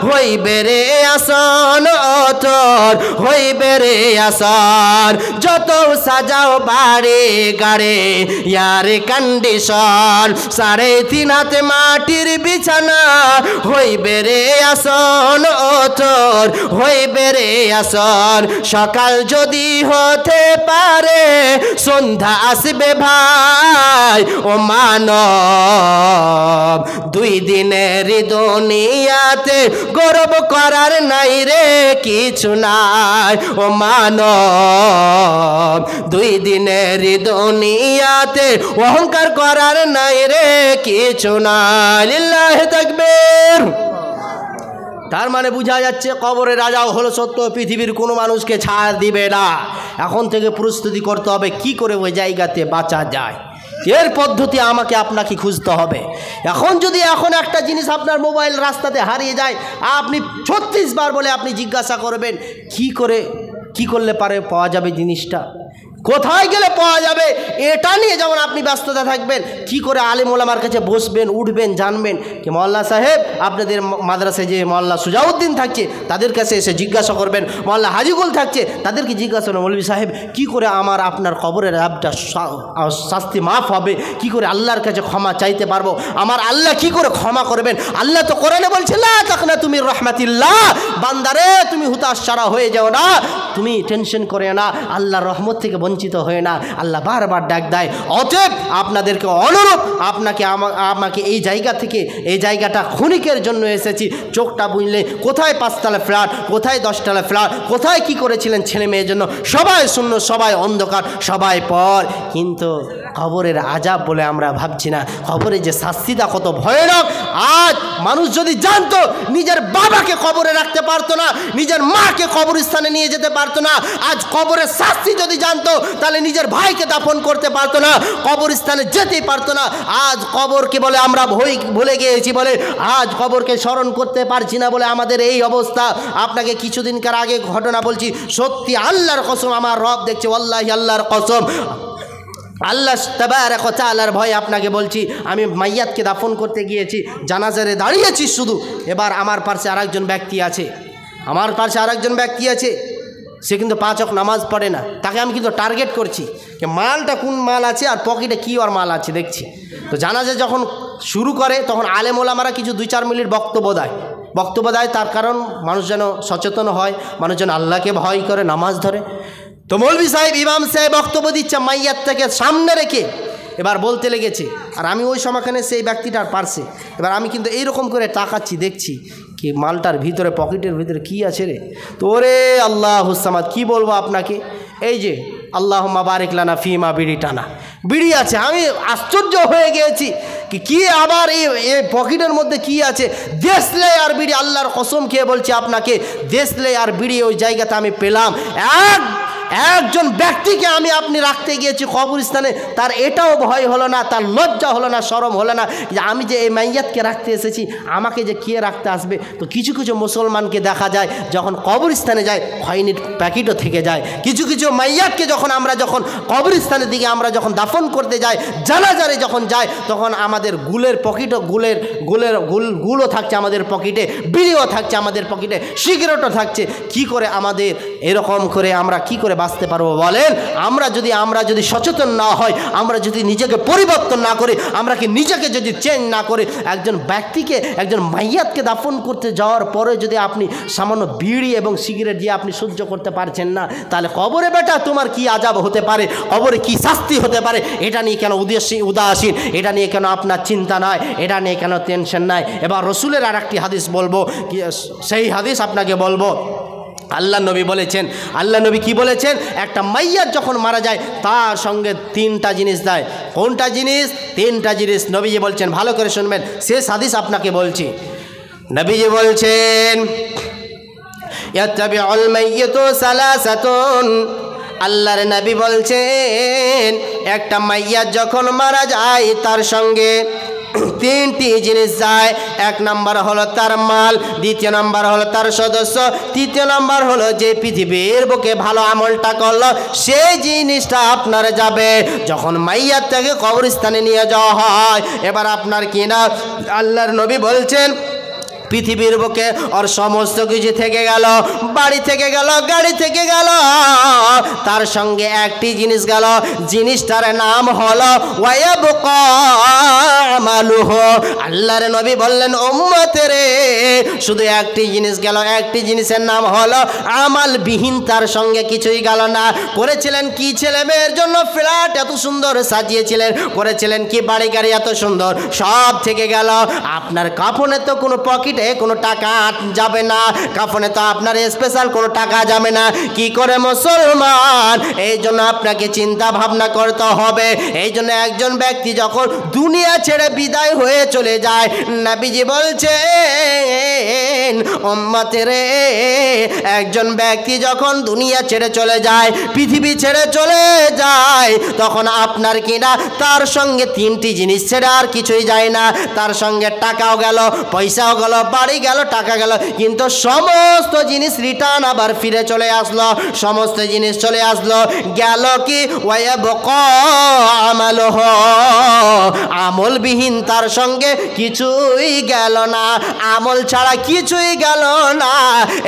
হইবে রে আসন, ও তোর হইবে রে আসন। যত সাজাও বাড়ি গাড়ি ইয়ার কন্ডিশন, 3.5 হাত মাটির বিছানা হইবে রে আসন, ও তোর হইবে রে আসন। সকাল যদি হতে পারে সন্ধ্যা আসবে ভাই। ও মানব, 2 দিনের দুনিয়াতে গর্ব করার নাই রে কিছু নাই। ও মানব, 2 দিনের দুনিয়াতে অহংকার করার নাই রে কিছু নাই। লিল্লাহি তাকবীর। তার মানে বোঝা যাচ্ছে কবরের রাজাও হলো সত্য, পৃথিবীর কোনো মানুষকে ছাড় দিবে না। এখন থেকে প্রস্তুতি করতে হবে কি করে ওই জায়গাতে বাঁচা যায়, এর পদ্ধতি আমাকে আপনাকে খুঁজতে হবে। এখন যদি একটা জিনিস আপনার মোবাইল রাস্তাতে হারিয়ে যায়, আপনি 36 বার বলে আপনি জিজ্ঞাসা করবেন কি করলে পারে পাওয়া যাবে জিনিসটা, কোথায় গেলে পাওয়া যাবে, এটা নিয়ে যেমন আপনি ব্যস্ততা থাকবেন, কি করে আলেম ওলামার কাছে বসবেন, উঠবেন, জানবেন। কি মওলানা সাহেব আপনাদের মাদ্রাসায় যে মওলানা সুজাউদ্দিন থাকছে তাদের কাছে এসে জিজ্ঞাসা করবেন, মওলানা হাজিগুল থাকছে তাদেরকে জিজ্ঞাসা করবেন, মৌলভী সাহেব কি করে আপনার কবরের আযাবটা শাস্তি মাফ হবে, কি করে আল্লাহর কাছে ক্ষমা চাইতে পারবো, আমার আল্লাহ কি করে ক্ষমা করবেন। আল্লাহ তো কোরআনে বলছে লা তাকনাতু মির রাহমাতিল্লাহ, বান্দারে তুমি হুতাশ ছাড়া হয়ে যাও না, তুমি টেনশন করে না, আল্লাহর রহমত থেকে বঞ্চিত হয়ে না। আল্লাহ বারবার ডাক দেয়। অতএব আপনাদেরকে অনুরোধ, আমাকে এই জায়গা থেকে, এই জায়গাটা ক্ষণিকের জন্য এসেছি, চোখটা বুঝলে কোথায় 5 তলা ফ্ল্যাট, কোথায় 10 তলা ফ্ল্যাট, কোথায় কি করেছিলেন ছেলে মেয়ের জন্য, সবাই শূন্য, সবাই অন্ধকার, সবাই পর। কিন্তু কবরের আযাব বলে আমরা ভাবছি না, কবরে যে শাস্তিটা কত ভয়ানক। আজ মানুষ যদি জানতো, নিজের বাবাকে কবরে রাখতে পারতো না, নিজের মাকে কবরস্থানে নিয়ে যেতে পারতো না। আজ কবরের শাস্তি যদি জানতো, তাহলে নিজের ভাইকে দাফন করতে পারতো না, কবরস্থানে যেতেই পারতো না। আজ কবরকে বলে আমরা ভুলে গিয়েছি বলে, আজ কবরকে স্মরণ করতে পারছি না বলে আমাদের এই অবস্থা। আপনাকে কিছুদিনকার আগে ঘটনা বলছি, সত্যি আল্লাহর কসম, আমার রব দেখছে, ওয়াল্লাহি আল্লাহর কসম, আল্লাহ তাবারক ওয়া তাআলার ভয়ে আপনাকে বলছি, আমি মাইয়াতকে দাফন করতে গিয়েছি, জানাজারে দাঁড়িয়েছি শুধু। এবার আমার পাশে আরেকজন ব্যক্তি আছে, সে কিন্তু 5 ওয়াক্ত নামাজ পড়ে না, তাকে আমি কিন্তু টার্গেট করছি যে মালটা কোন মাল আছে আর পকেটে কী ওর মাল আছে দেখছি। তো জানাজা যখন শুরু করে তখন আলেম ওলামারা কিছু 2-4 মিনিট বক্তব্য দেয়, তার কারণ মানুষ যেন সচেতন হয়, মানুষ যেন আল্লাহকে ভয় করে নামাজ ধরে। তো মৌলভী সাহেব, ইমাম সাহেব বক্তব্য দিচ্ছে মাইয়াতটাকে সামনে রেখে, এবার বলতে লেগেছে। আর আমি ওই সময়খানে সেই ব্যক্তিটার পার্শ্বে, এবার আমি কিন্তু এইরকম করে তাকাচ্ছি, দেখছি কি মালটার ভিতরে, পকেটের ভিতরে কি আছে রে। তো ওরে আল্লাহুস সামাদ, কি বলবো আপনাকে, এই যে আল্লাহুম্মা বারিক লানা ফিমা বিড়ি আছে। আমি আশ্চর্য হয়ে গিয়েছি কি আবার এই পকেটের মধ্যে কি আছে, দেশলে আর বিড়ি, আল্লাহর কসম খেয়ে বলছি আপনাকে, দেশলে আর বিড়ি ওই জায়গাতে আমি পেলাম। একজন ব্যক্তিকে আপনি রাখতে গিয়েছি কবরস্থানে, তার এটাও ভয় হলো না, তার লজ্জা হলো না, শরম হলো না যে আমি যে এই মাইয়াতকে রাখতে এসেছি, আমাকে যে কে রাখতে আসবে। তো কিছু কিছু মুসলমানকে দেখা যায় যখন কবরস্থানে যায় খৈনির প্যাকেটও থেকে যায়। কিছু কিছু মাইয়াতকে আমরা যখন কবরস্থানের দিকে আমরা যখন দাফন করতে যাই, জানাজারে যখন যায়, তখন আমাদের গুলের পকেটও গুলও থাকছে আমাদের পকেটে, বিড়িও থাকছে আমাদের পকেটে, সিগারেটও থাকছে। কি করে আমাদের এরকম করে আমরা কি করে বাঁচতে পারবো বলেন? আমরা যদি সচেতন না হয়, আমরা যদি নিজেকে পরিবর্তন না করি, আমরা কি নিজেকে যদি চেঞ্জ না করে, একজন ব্যক্তিকে, একজন মাইয়াতকে দাফন করতে যাওয়ার পরে যদি আপনি সামান্য বিড়ি এবং সিগারেট দিয়ে আপনি সহ্য করতে পারছেন না, তাহলে কবরে বেটা তোমার কি আযাব হতে পারে, কবরে কি শাস্তি হতে পারে, এটা নিয়ে কেন উদাসীন, এটা নিয়ে কেন আপনার চিন্তা নয়, এটা নিয়ে কেন টেনশন নাই। এবার রসুলের আর একটি হাদিস বলবো, সেই হাদিস আপনাকে বলবো। আল্লাহ নবী বলেছেন, আল্লাহ নবী কি বলেছেন, একটা মাইয়াত যখন মারা যায় তার সঙ্গে 3টা জিনিস দেয়। কোনটা জিনিস? 3টা জিনিস নবীজি বলছেন, ভালো করে শুনবেন, শেষ হাদিস আপনাকে বলছি। নবীজি বলছেন, ইয়াত্তাবিউল মাইয়িতু সালাসাতুন, আল্লাহর নবী বলছেন একটা মাইয়াত যখন মারা যায় তার সঙ্গে 3টি জিনিস যায়। 1 নাম্বার হলো তার মাল, 2 নাম্বার হলো তার সদস্য, 3 নাম্বার হলো যে পৃথিবীর বুকে ভালো আমলটা করলো সেই জিনিসটা আপনার যাবে। যখন মাইয়াতটাকে কবরস্থানে নিয়ে যাওয়া হয়, এবার আপনার কিনা আল্লাহর নবী বলছেন পৃথিবীর বুকে ওর সমস্ত কিছু থেকে গেল, বাড়ি থেকে গেল, গাড়ি থেকে গেল, তার সঙ্গে একটি জিনিস গেল, জিনিসটার নাম হলো ওয়ায়াবকা আমালুহু। আল্লাহর নবী বললেন, উম্মতের শুধু একটি জিনিস গেল, একটি জিনিসের নাম হলো আমালবিহীন, তার সঙ্গে কিছুই গেল না। করেছিলেন কি ছেলে মেয়ের জন্য ফ্ল্যাট এত সুন্দর সাজিয়েছিলেন, করেছিলেন কি বাড়ি গাড়ি এত সুন্দর, সব থেকে গেল। আপনার কাফনে তো কোনো পকেট কোনো টাকা যাবে না, কাফনে তো আপনার স্পেশাল কোনো টাকা যাবে না। কি করে মুসলমান? এই জন্য আপনাকে চিন্তা ভাবনা করতে হবে। এই জন্য একজন ব্যক্তি যখন দুনিয়া ছেড়ে বিদায় হয়ে চলে যায়, নবীজি বলছেন উম্মতের একজন ব্যক্তি যখন দুনিয়া ছেড়ে চলে যায়, পৃথিবী ছেড়ে চলে যায়, তখন আপনার কিনা তার সঙ্গে 3টি জিনিস ছেড়ে আর কিছুই যায় না। তার সঙ্গে টাকাও গেল, পয়সাও গেল, বাড়ি গেল, টাকা গেল, কিন্তু সমস্ত জিনিস রিটার্ন আবার ফিরে চলে আসলো, সমস্ত জিনিস চলে আসলো। গেল কি? ওয়ায়াবকা আমালুহু, আমলবিহীন তার সঙ্গে কিছুই গেল না, আমল ছাড়া কিছুই গেল না।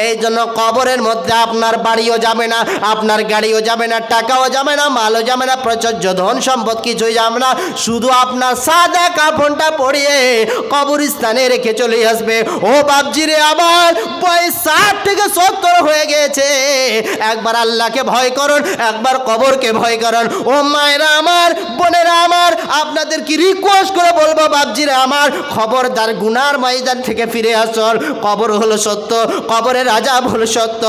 এই জন্য কবরের মধ্যে আপনার বাড়িও যাবে না, আপনার গাড়িও যাবে না, টাকাও যাবে না, মালও যাবে না, প্রচুর ধন সম্পদ কিছুই যাবে না, শুধু আপনার সাদা কাফনটা পরিয়ে কবরস্থানে রেখে চলে আসবে। ও বাপজিরে, আমার বয়স 60 থেকে 70 হয়ে গেছে, একবার আল্লাহকে ভয় করুন, একবার কবরকে ভয় করুন। ও মায়েরা আমার, বোনেরা আমার, আপনাদের কি রিকোয়েস্ট করে বলবো বাপজিরে আমার, খবরদার গুনার ময়দান থেকে ফিরে আসুন। কবর হলো সত্য, কবরের আযাব হলো সত্য।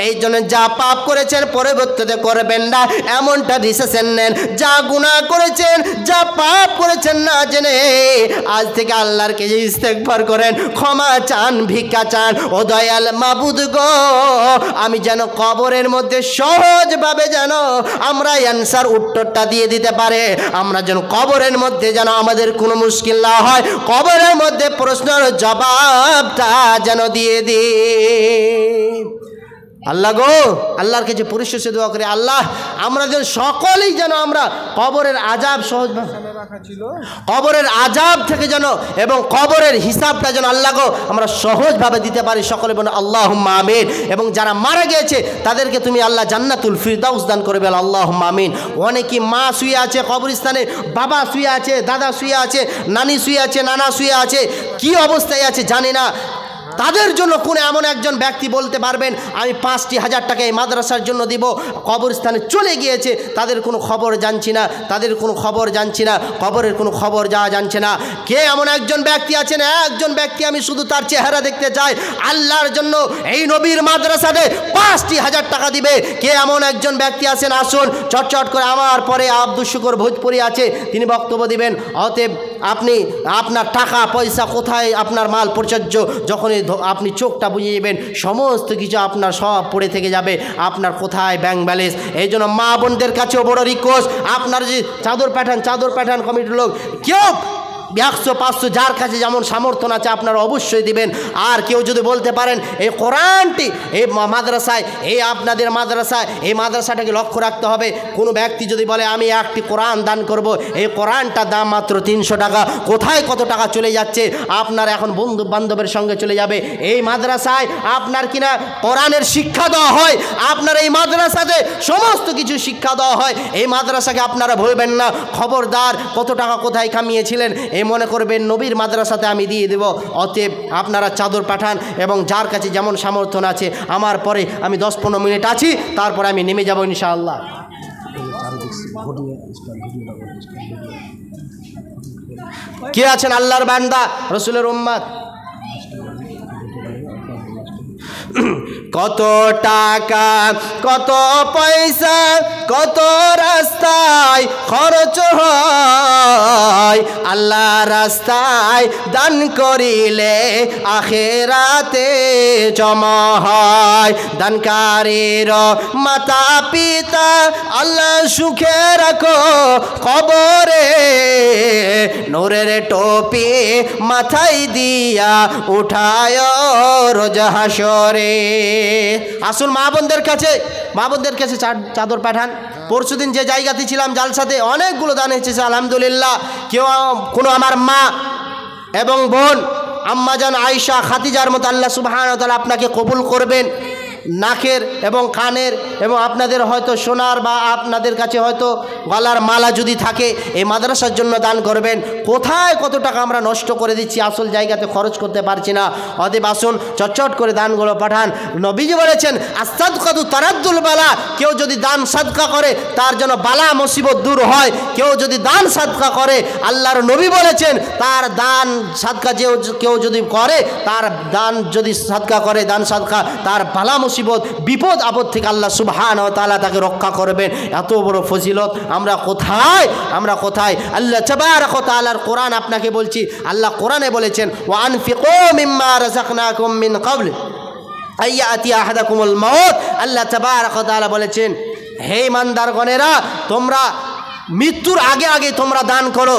এই জন্য যা পাপ করেছেন পরবর্তীতে করবেন না, এমনটা ডিসিশন নেন। যা গুনাহ করেছেন, যা পাপ করেছেন না জেনে, আজ থেকে আল্লাহর কাছে ইস্তেগফার করেন, ক্ষমা চান, ভিক্ষা চান। ও দয়াল মাবুদ গো, আমি যেন কবরের মধ্যে সহজভাবে যেন আমরা অ্যানসার উত্তরটা দিয়ে দিতে পারে, আমরা যেন কবরের মধ্যে যেন আমাদের কোনো মুশকিল না হয়, কবরের মধ্যে প্রশ্নের জবাবটা যেন দিয়ে দিই। আল্লাহ গো, আল্লাহর কাছে পরিশেষে দোয়া করে, আল্লাহ আমরা যেন সকলেই যেন আমরা কবরের আযাব কবরের আযাব থেকে যেন এবং কবরের হিসাবটা যেন আল্লাহ গো আমরা সহজভাবে দিতে পারি। সকলে বলেন আল্লাহুম্মা আমিন। এবং যারা মারা গিয়েছে তাদেরকে তুমি আল্লাহ জান্নাতুল ফিরদাউস দান করবে, আল্লাহুম্মা আমিন। অনেকে মা শুয়ে আছে কবরস্থানে, বাবা শুয়ে আছে, দাদা শুয়ে আছে, নানি শুয়ে আছে, নানা শুয়ে আছে, কি অবস্থায় আছে জানি না। তাদের জন্য কোন এমন একজন ব্যক্তি বলতে পারবেন আমি 5,000 টাকা এই মাদ্রাসার জন্য দিব, কবরস্থানে চলে গিয়েছে, তাদের কোনো খবর জানছি না, তাদের কোনো খবর জানছি না, কবরের কোনো খবর যাওয়া জানছে না। কে এমন একজন ব্যক্তি আছেন? একজন ব্যক্তি, আমি শুধু তার চেহারা দেখতে চাই, আল্লাহর জন্য এই নবীর মাদ্রাসাতে 5,000 টাকা দিবে। কে এমন একজন ব্যক্তি আছেন? আসুন চটচট করে। আমার পরে আব্দুল শুকুর ভোজপুরি আছে, তিনি বক্তব্য দিবেন। অতএব আপনি আপনার টাকা পয়সা কোথায়, আপনার মাল পরিচর্য, যখনই আপনি চোখটা বুঝিয়ে যাবেন সমস্ত কিছু আপনার সব পড়ে থেকে যাবে, আপনার কোথায় ব্যাংক ব্যালেন্স। এই জন্য মা বোনদের কাছেও বড় রিকোয়েস্ট, আপনার যে চাদর পাঠান কমিটির লোক, কেউ 100-500 যার কাছে যেমন সামর্থ্য আছে আপনারা অবশ্যই দিবেন। আর কেউ যদি বলতে পারেন এই কোরআনটি এই মাদ্রাসায়, এই আপনাদের মাদ্রাসায়, এই মাদ্রাসাটাকে লক্ষ্য রাখতে হবে। কোনো ব্যক্তি যদি বলে আমি একটি কোরআন দান করব, এই কোরআনটার দাম মাত্র 300 টাকা, কোথায় কত টাকা চলে যাচ্ছে আপনার এখন বন্ধু বান্ধবের সঙ্গে চলে যাবে। এই মাদ্রাসায় আপনার কিনা কোরআনের শিক্ষা দেওয়া হয়, আপনার এই মাদ্রাসাতে সমস্ত কিছু শিক্ষা দেওয়া হয়। এই মাদ্রাসাকে আপনারা ভুলবেন না, খবরদার কত টাকা কোথায় কামিয়েছিলেন এই মনে করবেন নবীর মাদ্রাসাতে আমি দিয়ে দেব। অতএব আপনারা চাদর পাঠান এবং যার কাছে যেমন সামর্থ্য আছে। আমার পরে আমি 10-15 মিনিট আছি, তারপরে আমি নেমে যাব ইনশাআল্লাহ। কে আছেন আল্লাহর বান্দা রসুলের উম্মত? কত টাকা কত পয়সা কত রাস্তায় খরচ হয়, আল্লাহ রাস্তায় দান করিলে আখিরাতে জমা হয়। দানকারীর মাতা পিতা আল্লাহ সুখে রাখো কবরে, নূরের টুপি মাথায় দিয়া উঠায় রোজ হাসরে। আসুন মা বোনদের কাছে চাদর পাঠান। পরশুদিন যে জায়গাতে ছিলাম জালসাতে অনেকগুলো দান এসেছে আলহামদুলিল্লাহ। কেউ কোনো আমার মা এবং বোন আম্মাজান আয়েশা খাদিজার মতো আল্লাহ সুবহানাহু ওয়া তাআলা আপনাকে কবুল করবেন। নাকের এবং কানের এবং আপনাদের হয়তো সোনার বা আপনাদের কাছে হয়তো গলার মালা যদি থাকে এই মাদ্রাসার জন্য দান করবেন। কোথায় কত টাকা আমরা নষ্ট করে দিচ্ছি, আসল জায়গাতে খরচ করতে পারছি না। অতএব আসুন চটচট করে দানগুলো পাঠান। নবীজি বলেছেন আস-সাদকাতু তারাদ্দুল বালা, কেউ যদি দান সাদকা করে তার জন্য বালা মুসিবত দূর হয়। কেউ যদি দান সাদকা করে, আল্লাহর নবী বলেছেন তার দান সাদকা কেউ যদি করে, তার দান যদি সাদকা করে, দান সাদকা, তার বালা মুসিবত বিপদ আপদ থেকে আল্লাহ সুবহানাহু ওয়া তাআলা তাকে রক্ষা করবেন। এত বড় ফজিলত আমরা কোথায় আল্লাহ তাবারাক ওয়া তাআলার কোরআন আপনাকে বলছি, আল্লাহ কোরআনে বলেছেন ওয়া আনফিকু মিম্মা রাযাকনাকুম মিন ক্বাবল আইয়াতি আহাদাকুমুল মাউত। আল্লাহ তাবারাক ওয়া তাআলা বলেছেন হে ইমানদারগণেরা তোমরা মৃত্যুর আগে তোমরা দান করো।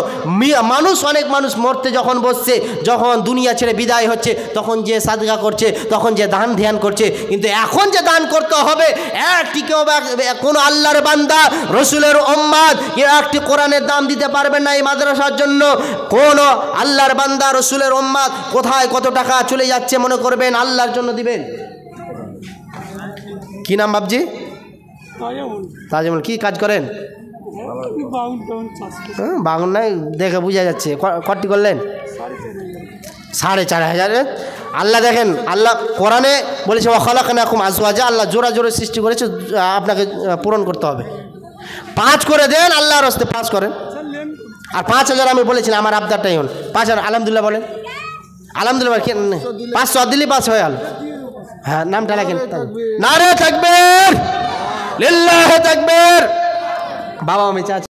অনেক মানুষ মরতে যখন বসছে, যখন দুনিয়া ছেড়ে বিদায় হচ্ছে, তখন যে সাদকা করছে, তখন যে দান ধ্যান করছে, কিন্তু এখন যে দান করতে হবে একটি কেউ কোনো আল্লাহর বান্দা রসুলের উম্মত কেউ একটি কোরআনের দাম দিতে পারবেন না এই মাদ্রাসার জন্য। কোন আল্লাহর বান্দা রসুলের উম্মত কোথায় কত টাকা চলে যাচ্ছে মনে করবেন আল্লাহর জন্য দিবেন। কি নাম বাবজি? তাজমুল। কি কাজ করেন? বাগুন নাই দেখে বোঝা যাচ্ছে। কটি করলেন? 4,500। আল্লাহ দেখেন, আল্লাহ কোরআনে বলেছে ওয়া খালাকনাকুম আজওয়াজা, আল্লাহ জোরে সৃষ্টি করেছে, আপনাকে পূরণ করতে হবে। 5 করে দেন আল্লাহর রাস্তায়, 5 করেন। আর 5,000 আমি বলেছিলাম আমার আবদারটাই হল 5,000। আলহামদুলিল্লাহ বলেন আলহামদুলিল্লাহ। 500 দিল্লি 5 হয়ে গেল। হ্যাঁ নামটা লাগেন। নারে তাকবীর, লিল্লাহি তাকবীর। বাবা আমি চাচ্ছি